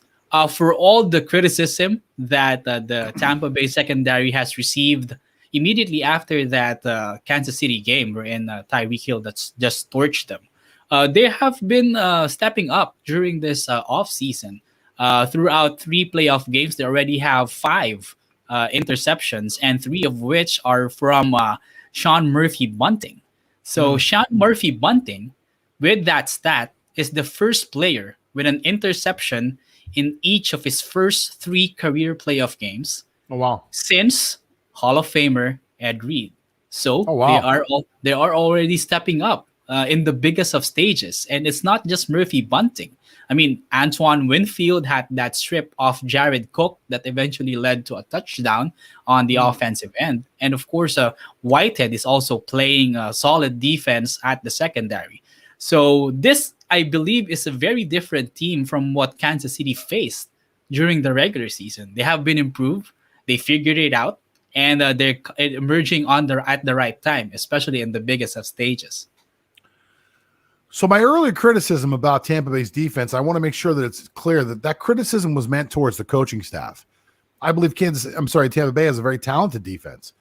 for all the criticism that the Tampa Bay secondary has received immediately after that Kansas City game wherein Tyreek Hill that's just torched them, they have been stepping up during this offseason. Throughout 3 playoff games, they already have 5 interceptions, and 3 of which are from Sean Murphy Bunting. So Sean Murphy Bunting, with that stat, is the first player with an interception in each of his first 3 career playoff games Oh wow. since Hall of Famer Ed Reed. So Oh wow. they are already stepping up in the biggest of stages, and it's not just Murphy Bunting. I mean, Antoine Winfield had that strip off Jared Cook that eventually led to a touchdown on the offensive end, and of course, Whitehead is also playing a solid defense at the secondary. So this, I believe, is a very different team from what Kansas City faced during the regular season. They have been improved. They figured it out, and they're emerging at the right time, especially in the biggest of stages. So my earlier criticism about Tampa Bay's defense, I want to make sure that it's clear that that criticism was meant towards the coaching staff. I believe Tampa Bay has a very talented defense.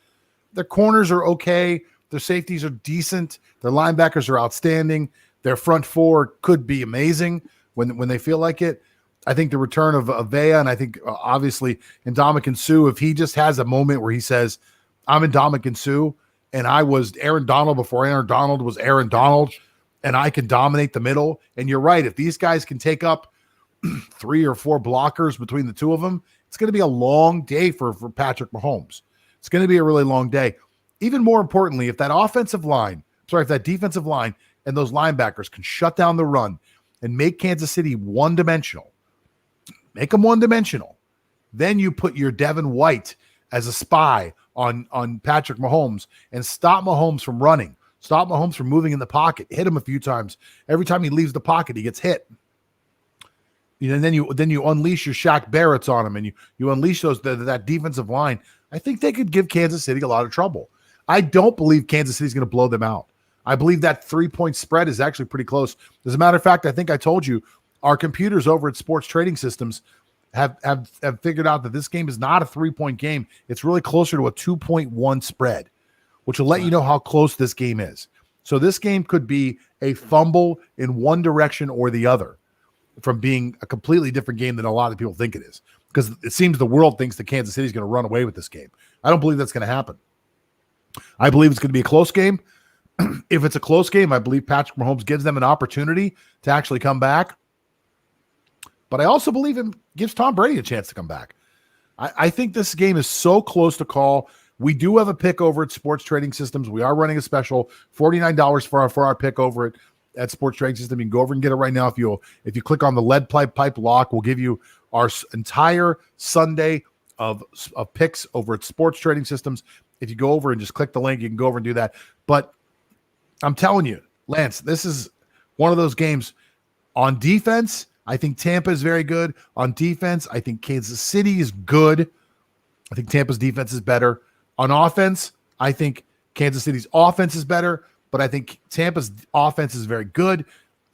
Their corners are okay. Their safeties are decent. Their linebackers are outstanding. Their front four could be amazing when they feel like it. I think the return of Avea, and I think obviously Ndamukong Suh, if he just has a moment where he says, I'm Ndamukong Suh, and I was Aaron Donald before Aaron Donald was Aaron Donald, and I can dominate the middle. And you're right. If these guys can take up 3 or 4 blockers between the two of them, it's going to be a long day for Patrick Mahomes. It's going to be a really long day. Even more importantly, if that defensive line and those linebackers can shut down the run and make Kansas City one-dimensional, make them one-dimensional, then you put your Devin White as a spy on Patrick Mahomes and stop Mahomes from running. Stop Mahomes from moving in the pocket. Hit him a few times. Every time he leaves the pocket, he gets hit. And then you unleash your Shaq Barretts on him, and you unleash that defensive line. I think they could give Kansas City a lot of trouble. I don't believe Kansas City is going to blow them out. I believe that 3-point spread is actually pretty close. As a matter of fact, I think I told you our computers over at Sports Trading Systems have figured out that this game is not a 3-point game. It's really closer to a 2.1 spread, which will let you know how close this game is. So this game could be a fumble in one direction or the other from being a completely different game than a lot of people think it is, because it seems the world thinks that Kansas City is going to run away with this game. I don't believe that's going to happen. I believe it's going to be a close game. If it's a close game, I believe Patrick Mahomes gives them an opportunity to actually come back. But I also believe it gives Tom Brady a chance to come back. I think this game is so close to call. We do have a pick over at Sports Trading Systems. We are running a special, $49 for our pick over at Sports Trading System. You can go over and get it right now. If you click on the lead pipe lock, we'll give you our entire Sunday of picks over at Sports Trading Systems. If you go over and just click the link, you can go over and do that. But I'm telling you, Lance, this is one of those games. On defense, I think Tampa is very good. On defense, I think Kansas City is good. I think Tampa's defense is better. On offense, I think Kansas City's offense is better, but I think Tampa's offense is very good.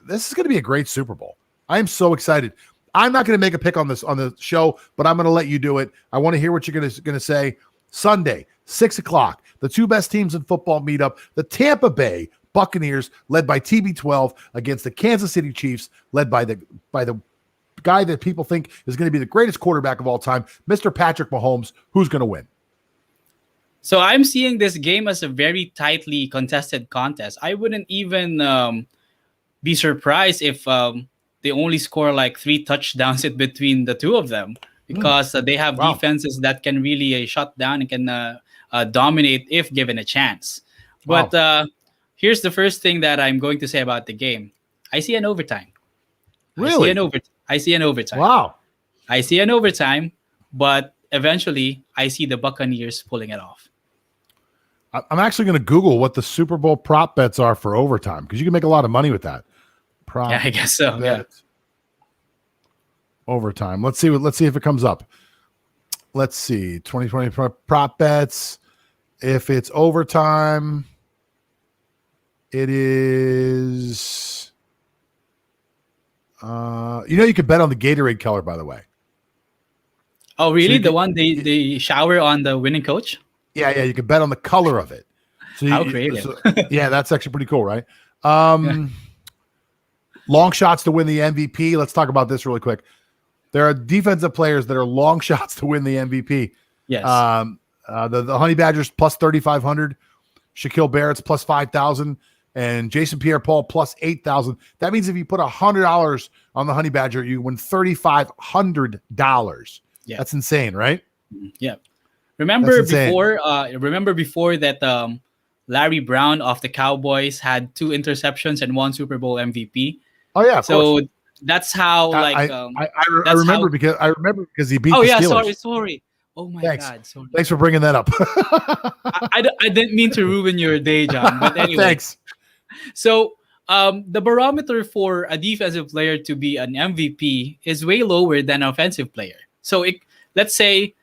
This is going to be a great Super Bowl. I am so excited. I'm not going to make a pick on the show, but I'm going to let you do it. I want to hear what you're going to say. Sunday, 6:00, the two best teams in football meet up. The Tampa Bay Buccaneers, led by TB12, against the Kansas City Chiefs, led by the guy that people think is going to be the greatest quarterback of all time, Mr. Patrick Mahomes. Who's going to win? So I'm seeing this game as a very tightly contested contest. I wouldn't even be surprised if they only score like 3 touchdowns in between the two of them, because they have defenses that can really shut down and can dominate if given a chance. But here's the first thing that I'm going to say about the game. I see an overtime. Really? I see an overtime. Wow. I see an overtime, but eventually I see the Buccaneers pulling it off. I'm actually going to Google what the Super Bowl prop bets are for overtime, because you can make a lot of money with that. Yeah, I guess so. Yeah. Overtime. Let's see if it comes up. Let's see. 2020 prop bets. If it's overtime, it is. You can bet on the Gatorade color, by the way. Oh, really? The one they shower on the winning coach? Yeah. You can bet on the color of it. So How creative. Yeah, that's actually pretty cool, right? Long shots to win the MVP. Let's talk about this really quick. There are defensive players that are long shots to win the MVP. Yes. The Honey Badgers plus 3,500. Shaquil Barrett's plus 5,000. And Jason Pierre-Paul plus 8,000. That means if you put $100 on the Honey Badger, you win $3,500. Yeah. That's insane, right? Yeah. Remember before that Larry Brown of the Cowboys had 2 interceptions and 1 Super Bowl MVP. Oh yeah, of course. That's how I remember because he beat the Steelers. Sorry. Oh my Thanks. God, sorry. Thanks for bringing that up. I didn't mean to ruin your day, John. But anyway. Thanks. So the barometer for a defensive player to be an MVP is way lower than an offensive player. So let's say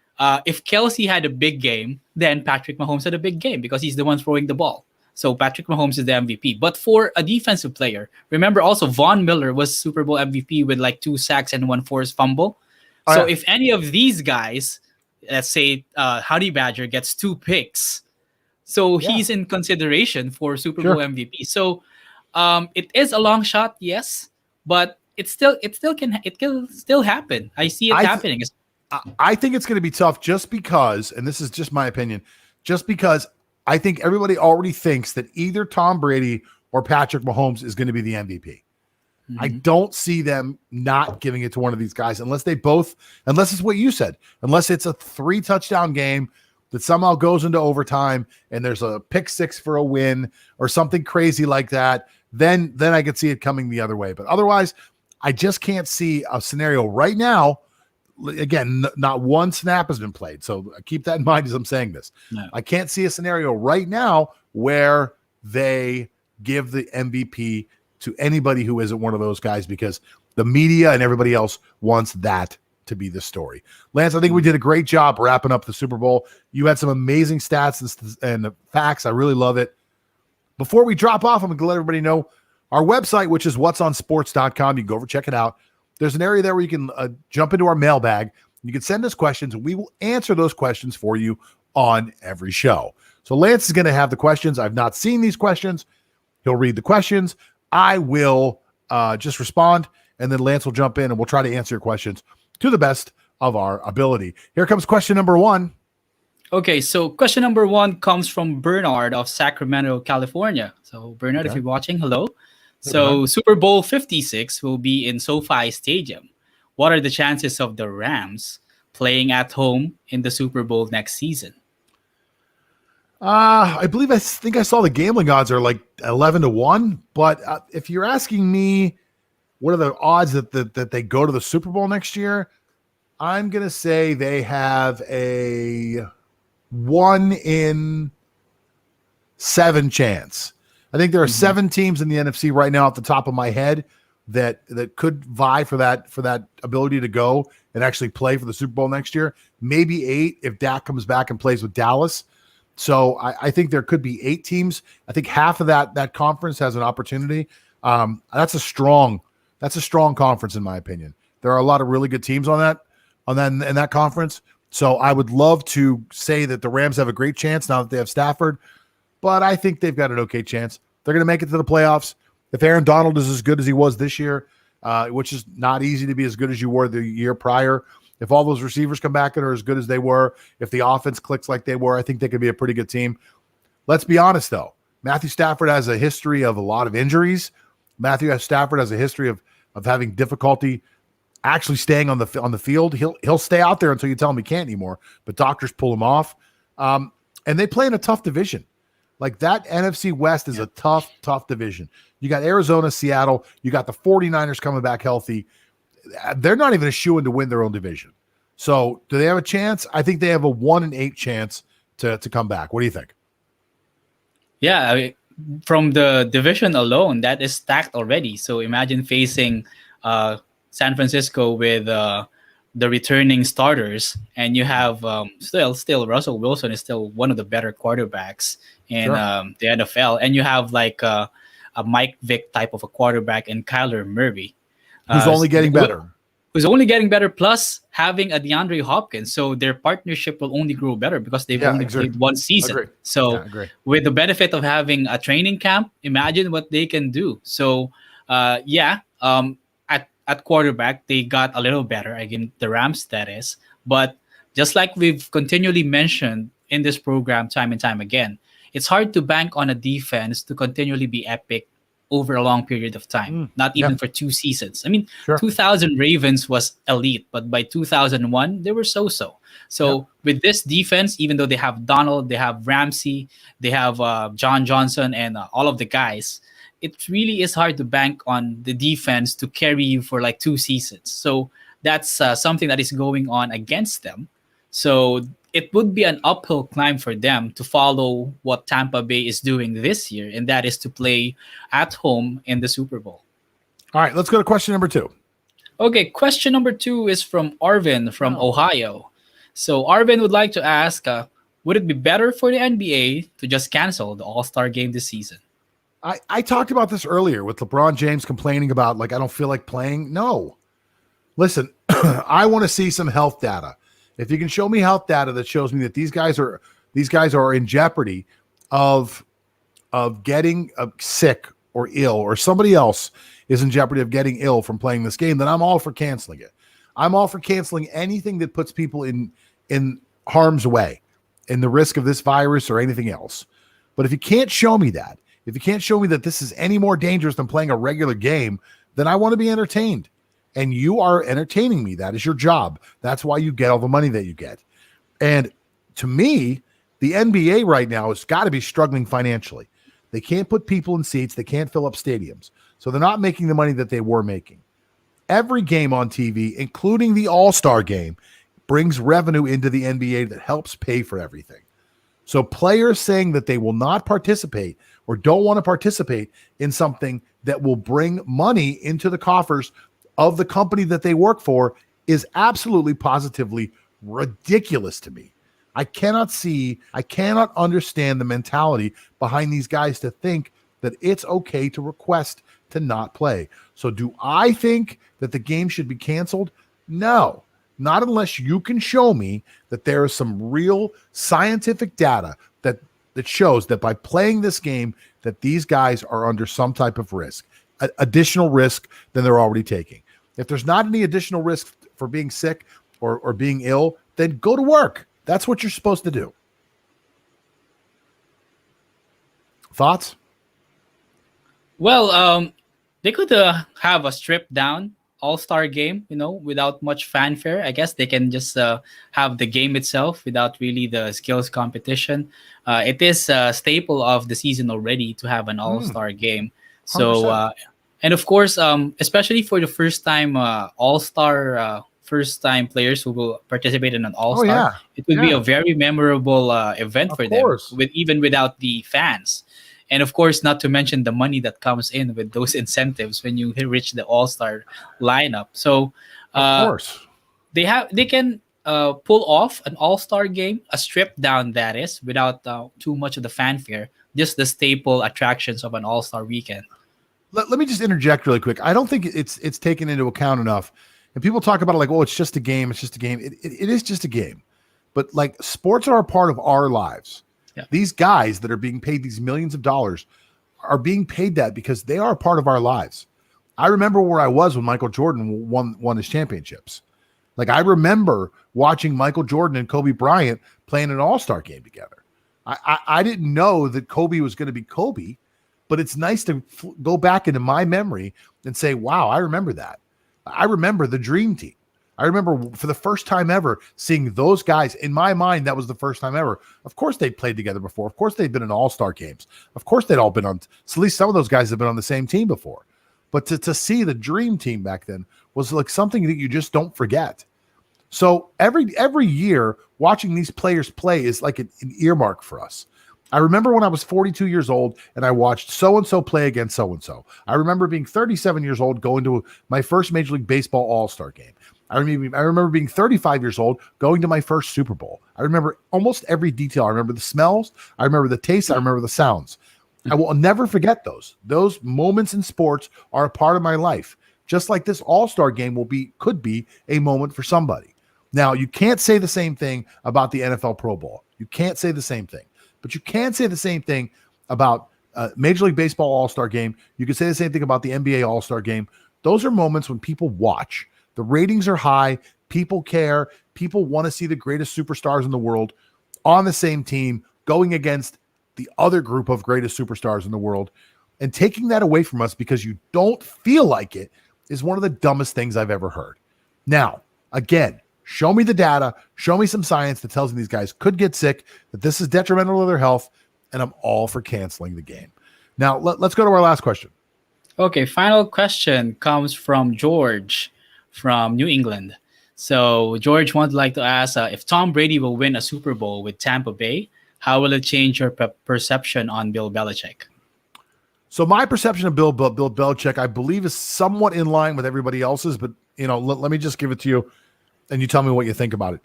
if Kelce had a big game, then Patrick Mahomes had a big game because he's the one throwing the ball. So Patrick Mahomes is the MVP. But for a defensive player, remember also Von Miller was Super Bowl MVP with like 2 sacks and 1 forced fumble. So if any of these guys, let's say Honey Badger gets 2 picks, so he's in consideration for Super Bowl MVP. So it is a long shot, yes, but it can still happen. I see it happening. I think it's going to be tough just because, and this is just my opinion, just because I think everybody already thinks that either Tom Brady or Patrick Mahomes is going to be the MVP. Mm-hmm. I don't see them not giving it to one of these guys unless it's what you said, unless it's a 3 touchdown game that somehow goes into overtime and there's a pick 6 for a win or something crazy like that. Then I could see it coming the other way. But otherwise, I just can't see a scenario right now. Again, not one snap has been played. So keep that in mind as I'm saying this. No. I can't see a scenario right now where they give the MVP to anybody who isn't one of those guys because the media and everybody else wants that to be the story. Lance, I think we did a great job wrapping up the Super Bowl. You had some amazing stats and facts. I really love it. Before we drop off, I'm going to let everybody know our website, which is whatsonsports.com. You can go over, check it out. There's an area there where you can jump into our mailbag. You can send us questions, and we will answer those questions for you on every show. So Lance is going to have the questions. I've not seen these questions. He'll read the questions. I will just respond, and then Lance will jump in, and we'll try to answer your questions to the best of our ability. Here comes question number 1. Okay, so question number 1 comes from Bernard of Sacramento, California. So Bernard, if you're watching, hello. So Super Bowl 56 will be in SoFi Stadium. What are the chances of the Rams playing at home in the Super Bowl next season? I think I saw the gambling odds are like 11-1. But if you're asking me, what are the odds that they go to the Super Bowl next year? I'm going to say they have a 1 in 7 chance. I think there are 7 teams in the NFC right now, off the top of my head, that could vie for that ability to go and actually play for the Super Bowl next year. Maybe 8 if Dak comes back and plays with Dallas. So I think there could be 8 teams. I think half of that conference has an opportunity. That's a strong conference in my opinion. There are a lot of really good teams in that conference. So I would love to say that the Rams have a great chance now that they have Stafford. But I think they've got an okay chance. They're going to make it to the playoffs. If Aaron Donald is as good as he was this year, which is not easy to be as good as you were the year prior, if all those receivers come back and are as good as they were, if the offense clicks like they were, I think they could be a pretty good team. Let's be honest, though. Matthew Stafford has a history of a lot of injuries. Matthew Stafford has a history of having difficulty actually staying on the field. He'll stay out there until you tell him he can't anymore, but doctors pull him off. And they play in a tough division. Like that NFC West is a tough division. You got Arizona, Seattle. You got the 49ers coming back healthy. They're not even a shoo-in to win their own division. So do they have a chance? I think they have a 1 in 8 chance to come back. What do you think? Yeah, I mean, from the division alone, that is stacked already. So imagine facing San Francisco with the returning starters, and you have still Russell Wilson is still one of the better quarterbacks in the NFL, and you have like a Mike Vick type of a quarterback in Kyler Murray, who's only getting better. Plus having a DeAndre Hopkins, so their partnership will only grow better because they've only played 1 season. Agree. So with the benefit of having a training camp, imagine what they can do. So at quarterback, they got a little better against the Rams, that is. But Just like we've continually mentioned in this program time and time again, it's hard to bank on a defense to continually be epic over a long period of time, not Yeah, even for 2 seasons. I mean, sure. 2000 Ravens was elite, but by 2001, they were so-so. Yeah. So with this defense, even though they have Donald, they have Ramsey, they have John Johnson, and all of the guys, it really is hard to bank on the defense to carry you for like 2 seasons. So that's something that is going on against them. So it would be an uphill climb for them to follow what Tampa Bay is doing this year, and that is to play at home in the Super Bowl. All right, let's go to question number 2. Okay, question number 2 is from Arvin from Ohio. So Arvin would like to ask, would it be better for the NBA to just cancel the All-Star game this season? I talked about this earlier with LeBron James complaining about, like, I don't feel like playing. No. Listen, I want to see some health data. If you can show me health data that shows me that these guys are in jeopardy of getting sick or ill, or somebody else is in jeopardy of getting ill from playing this game, then I'm all for canceling it. I'm all for canceling anything that puts people in harm's way, in the risk of this virus or anything else. But if you can't show me that, if you can't show me that this is any more dangerous than playing a regular game, then I want to be entertained. And you are entertaining me. That is your job. That's why you get all the money that you get. And to me, the NBA right now has got to be struggling financially. They can't put people in seats. They can't fill up stadiums. So they're not making the money that they were making. Every game on TV, including the All-Star game, brings revenue into the NBA that helps pay for everything. So players saying that they will not participate or don't want to participate in something that will bring money into the coffers of the company that they work for is absolutely positively ridiculous to me. I cannot understand the mentality behind these guys to think that it's okay to request to not play. So do I think that the game should be canceled? No, not unless you can show me that there is some real scientific data that shows that by playing this game, that these guys are under some type of risk, additional risk than they're already taking. If there's not any additional risk for being sick or being ill, then go to work. That's what you're supposed to do. Thoughts? Well, they could have a stripped down All-Star game, without much fanfare. I guess they can just have the game itself without really the skills competition. It is a staple of the season already to have an All-Star game. So, and of course, especially for the first-time All-Star, first-time players who will participate in an All-Star, it would be a very memorable event for them, even without the fans. And of course, not to mention the money that comes in with those incentives when you reach the All-Star lineup. So, of course, they can pull off an All-Star game, a stripped down that is, without too much of the fanfare, just the staple attractions of an All-Star weekend. Let me just interject really quick. I don't think it's taken into account enough. And people talk about it like, oh, it's just a game. It's just a game. It is just a game. But like, sports are a part of our lives. Yeah. These guys that are being paid these millions of dollars are being paid that because they are a part of our lives. I remember where I was when Michael Jordan won his championships. Like, I remember watching Michael Jordan and Kobe Bryant playing an All-Star game together. I didn't know that Kobe was going to be Kobe, but it's nice to go back into my memory and say, wow, I remember that. I remember the Dream Team. I remember for the first time ever seeing those guys. In my mind, that was the first time ever. Of course, they'd played together before. Of course, they'd been in All-Star games. Of course, they'd all been on. So at least some of those guys have been on the same team before. But to see the Dream Team back then was like something that you just don't forget. So every year, watching these players play is like an earmark for us. I remember when I was 42 years old and I watched so-and-so play against so-and-so. I remember being 37 years old going to my first Major League Baseball All-Star game. I remember being 35 years old going to my first Super Bowl. I remember almost every detail. I remember the smells. I remember the tastes. I remember the sounds. I will never forget those. Those moments in sports are a part of my life. Just like this All-Star game could be a moment for somebody. Now, you can't say the same thing about the NFL Pro Bowl. You can't say the same thing. But you can say the same thing about Major League Baseball All-Star game. You can say the same thing about the NBA All-Star game. Those are moments when people watch. The ratings are high. People care. People want to see the greatest superstars in the world on the same team going against the other group of greatest superstars in the world. And taking that away from us because you don't feel like it is one of the dumbest things I've ever heard. Now, again, show me the data, show me some science that tells me these guys could get sick, that this is detrimental to their health, and I'm all for canceling the game. Now, let's go to our last question. Okay, final question comes from George from New England. So George would like to ask if Tom Brady will win a Super Bowl with Tampa Bay, how will it change your perception on Bill Belichick? So my perception of Bill Belichick, I believe, is somewhat in line with everybody else's, but let me just give it to you and you tell me what you think about it.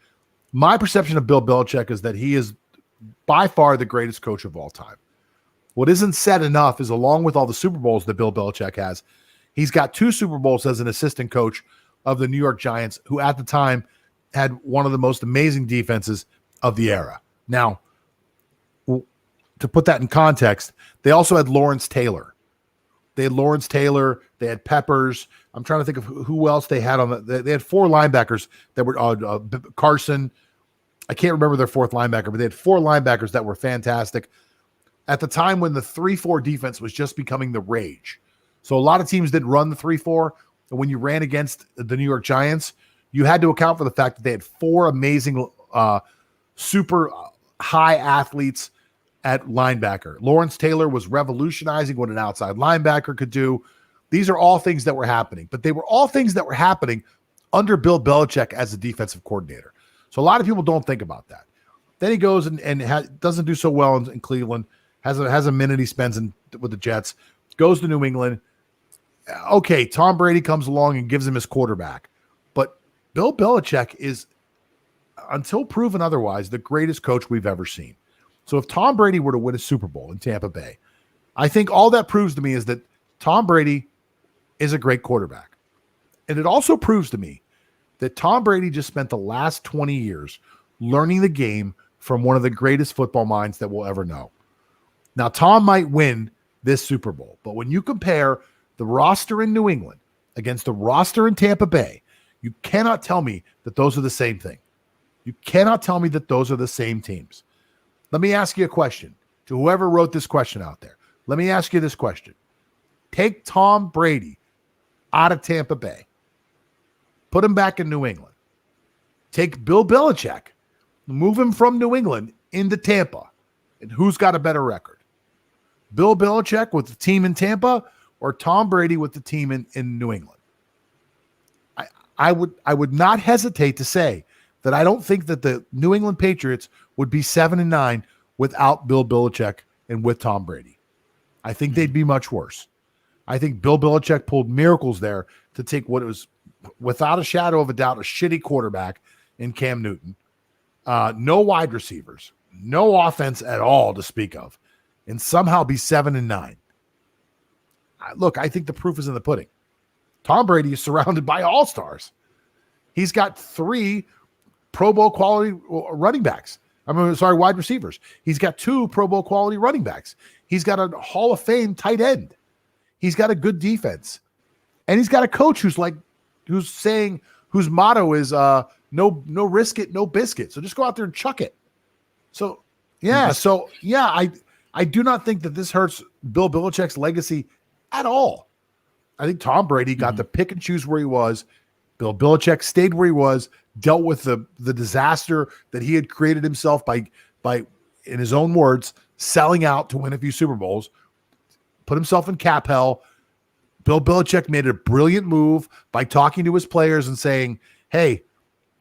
My perception of Bill Belichick is that he is by far the greatest coach of all time. What isn't said enough is, along with all the Super Bowls that Bill Belichick has, he's got 2 Super Bowls as an assistant coach of the New York Giants, who at the time had one of the most amazing defenses of the era. Now, to put that in context, they also had Lawrence Taylor. They had Peppers. I'm trying to think of who else they had on they had 4 linebackers that were Carson. I can't remember their 4th linebacker, but they had 4 linebackers that were fantastic at the time when the 3-4 defense was just becoming the rage. So a lot of teams didn't run the 3-4. And when you ran against the New York Giants, you had to account for the fact that they had 4 amazing, super high athletes at linebacker. Lawrence Taylor was revolutionizing what an outside linebacker could do. These are all things that were happening, but they were all things that were happening under Bill Belichick as a defensive coordinator. So a lot of people don't think about that. Then he goes and doesn't do so well in Cleveland, has a minute he spends with the Jets, goes to New England. Okay, Tom Brady comes along and gives him his quarterback. But Bill Belichick is, until proven otherwise, the greatest coach we've ever seen. So if Tom Brady were to win a Super Bowl in Tampa Bay, I think all that proves to me is that Tom Brady is a great quarterback. And it also proves to me that Tom Brady just spent the last 20 years learning the game from one of the greatest football minds that we'll ever know. Now, Tom might win this Super Bowl, but when you compare the roster in New England against the roster in Tampa Bay, you cannot tell me that those are the same thing. You cannot tell me that those are the same teams. Let me ask you a question to whoever wrote this question out there. Let me ask you this question. Take Tom Brady out of Tampa Bay. Put him back in New England. Take Bill Belichick. Move him from New England into Tampa. And who's got a better record? Bill Belichick with the team in Tampa or Tom Brady with the team in New England? I would not hesitate to say that I don't think that the New England Patriots would be 7-9 without Bill Belichick and with Tom Brady. I think they'd be much worse. I think Bill Belichick pulled miracles there to take what was, without a shadow of a doubt, a shitty quarterback in Cam Newton, no wide receivers, no offense at all to speak of, and somehow be 7-9. Look, I think the proof is in the pudding. Tom Brady is surrounded by all-stars. He's got 3 Pro Bowl quality running backs. Wide receivers. He's got 2 Pro Bowl quality running backs. He's got a Hall of Fame tight end. He's got a good defense. And he's got a coach whose motto is no risk it, no biscuit. So just go out there and chuck it. So I do not think that this hurts Bill Belichick's legacy at all. I think Tom Brady got to pick and choose where he was. Bill Belichick stayed where he was, dealt with the disaster that he had created himself by, in his own words, selling out to win a few Super Bowls, put himself in cap hell. Bill Belichick made a brilliant move by talking to his players and saying, hey,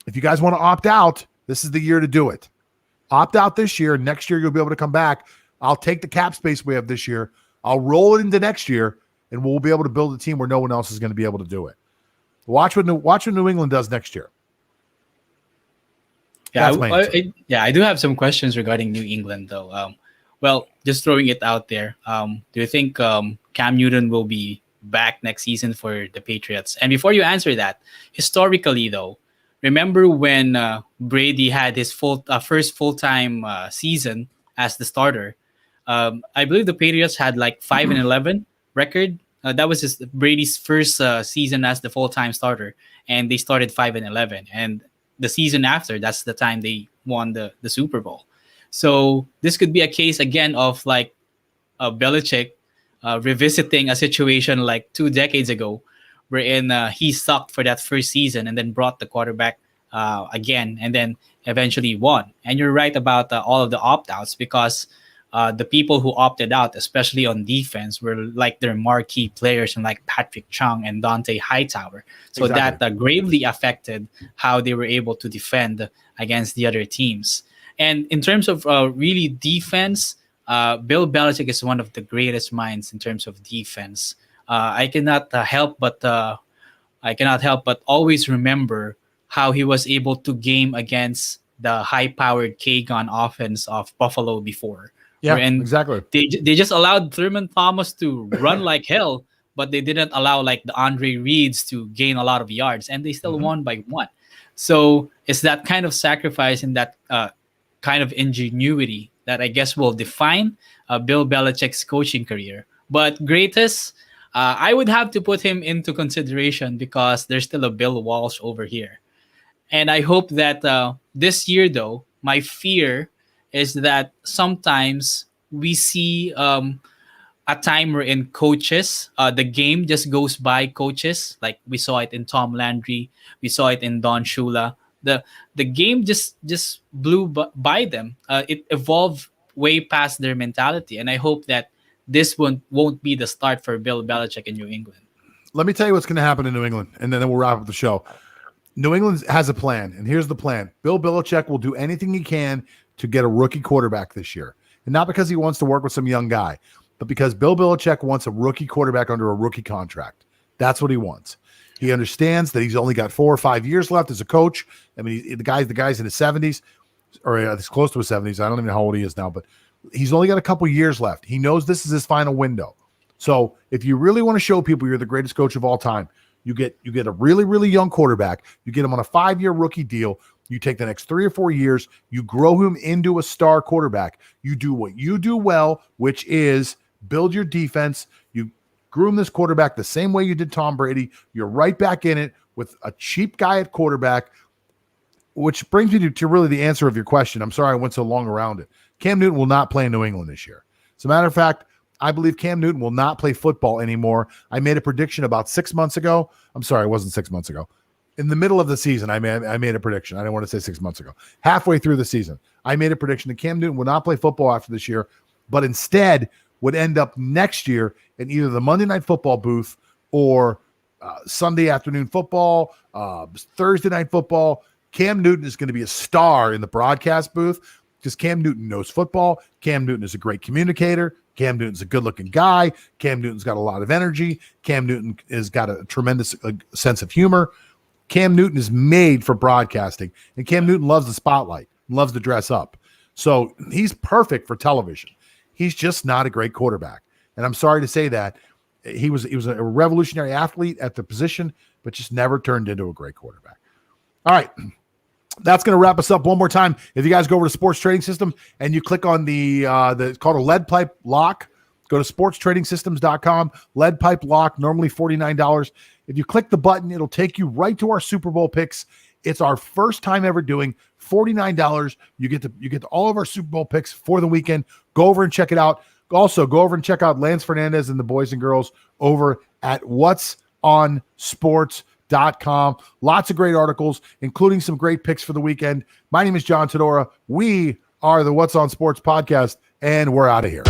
if you guys want to opt out, this is the year to do it. Opt out this year. Next year, you'll be able to come back. I'll take the cap space we have this year. I'll roll it into next year, and we'll be able to build a team where no one else is going to be able to do it. Watch what New England does next year. Yeah, I do have some questions regarding New England, though. Well, just throwing it out there. Do you think Cam Newton will be back next season for the Patriots? And before you answer that, historically, though, remember when Brady had his first full-time season as the starter? I believe the Patriots had like 5-11 record That was Brady's first season as the full-time starter, and they started 5-11. And the season after, that's the time they won the Super Bowl. So this could be a case again of like Belichick revisiting a situation like 2 decades ago, wherein he sucked for that first season and then brought the quarterback again, and then eventually won. And you're right about all of the opt-outs, because the people who opted out, especially on defense, were like their marquee players, and like Patrick Chung and Dante Hightower. So Exactly. that gravely affected how they were able to defend against the other teams. And in terms of really defense, Bill Belichick is one of the greatest minds in terms of defense. I cannot help but always remember how he was able to game against the high-powered K-Gun offense of Buffalo before. Yeah, Wherein exactly. they just allowed Thurman Thomas to run like hell, but they didn't allow like the Andre Reeds to gain a lot of yards, and they still won by one. So it's that kind of sacrifice and that kind of ingenuity that I guess will define Bill Belichick's coaching career. But greatest, I would have to put him into consideration because there's still a Bill Walsh over here. And I hope that this year, though, my fear is that sometimes we see a time where in coaches, the game just goes by coaches. Like we saw it in Tom Landry, we saw it in Don Shula. The game just blew by them. It evolved way past their mentality, and I hope that this won't be the start for Bill Belichick in New England. Let me tell you what's going to happen in New England, and then we'll wrap up the show. New England has a plan, and here's the plan. Bill Belichick will do anything he can to get a rookie quarterback this year. And not because he wants to work with some young guy, but because Bill Belichick wants a rookie quarterback under a rookie contract. That's what he wants. He understands that he's only got 4 or 5 years left as a coach. I mean, the guy's in his 70s, or it's close to his 70s. I don't even know how old he is now, but he's only got a couple years left. He knows this is his final window. So if you really want to show people you're the greatest coach of all time, you get a really, really young quarterback. You get him on a 5-year rookie deal. You take the next 3 or 4 years. You grow him into a star quarterback. You do what you do well, which is build your defense. You groom this quarterback the same way you did Tom Brady. You're right back in it with a cheap guy at quarterback, which brings me to really the answer of your question. I'm sorry I went so long around it. Cam Newton will not play in New England this year. As a matter of fact, I believe Cam Newton will not play football anymore. I made a prediction about 6 months ago. I'm sorry, it wasn't 6 months ago. In the middle of the season, I made a prediction. I didn't want to say 6 months ago. Halfway through the season, I made a prediction that Cam Newton would not play football after this year, but instead would end up next year in either the Monday Night Football booth or Sunday afternoon football, Thursday night football. Cam Newton is going to be a star in the broadcast booth because Cam Newton knows football. Cam Newton is a great communicator. Cam Newton's a good-looking guy. Cam Newton's got a lot of energy. Cam Newton has got a tremendous sense of humor. Cam Newton is made for broadcasting, and Cam Newton loves the spotlight, loves to dress up. So he's perfect for television. He's just not a great quarterback. And I'm sorry to say that. He was a revolutionary athlete at the position, but just never turned into a great quarterback. All right. That's going to wrap us up one more time. If you guys go over to Sports Trading System and you click on it's called a lead pipe lock, go to sportstradingsystems.com. Lead pipe lock, normally $49. If you click the button, it'll take you right to our Super Bowl picks. It's our first time ever doing $49. You get to all of our Super Bowl picks for the weekend. Go over and check it out. Also, go over and check out Lance Fernandez and the boys and girls over at whatsonsports.com. Lots of great articles, including some great picks for the weekend. My name is John Todora. We are the What's on Sports podcast, and we're out of here.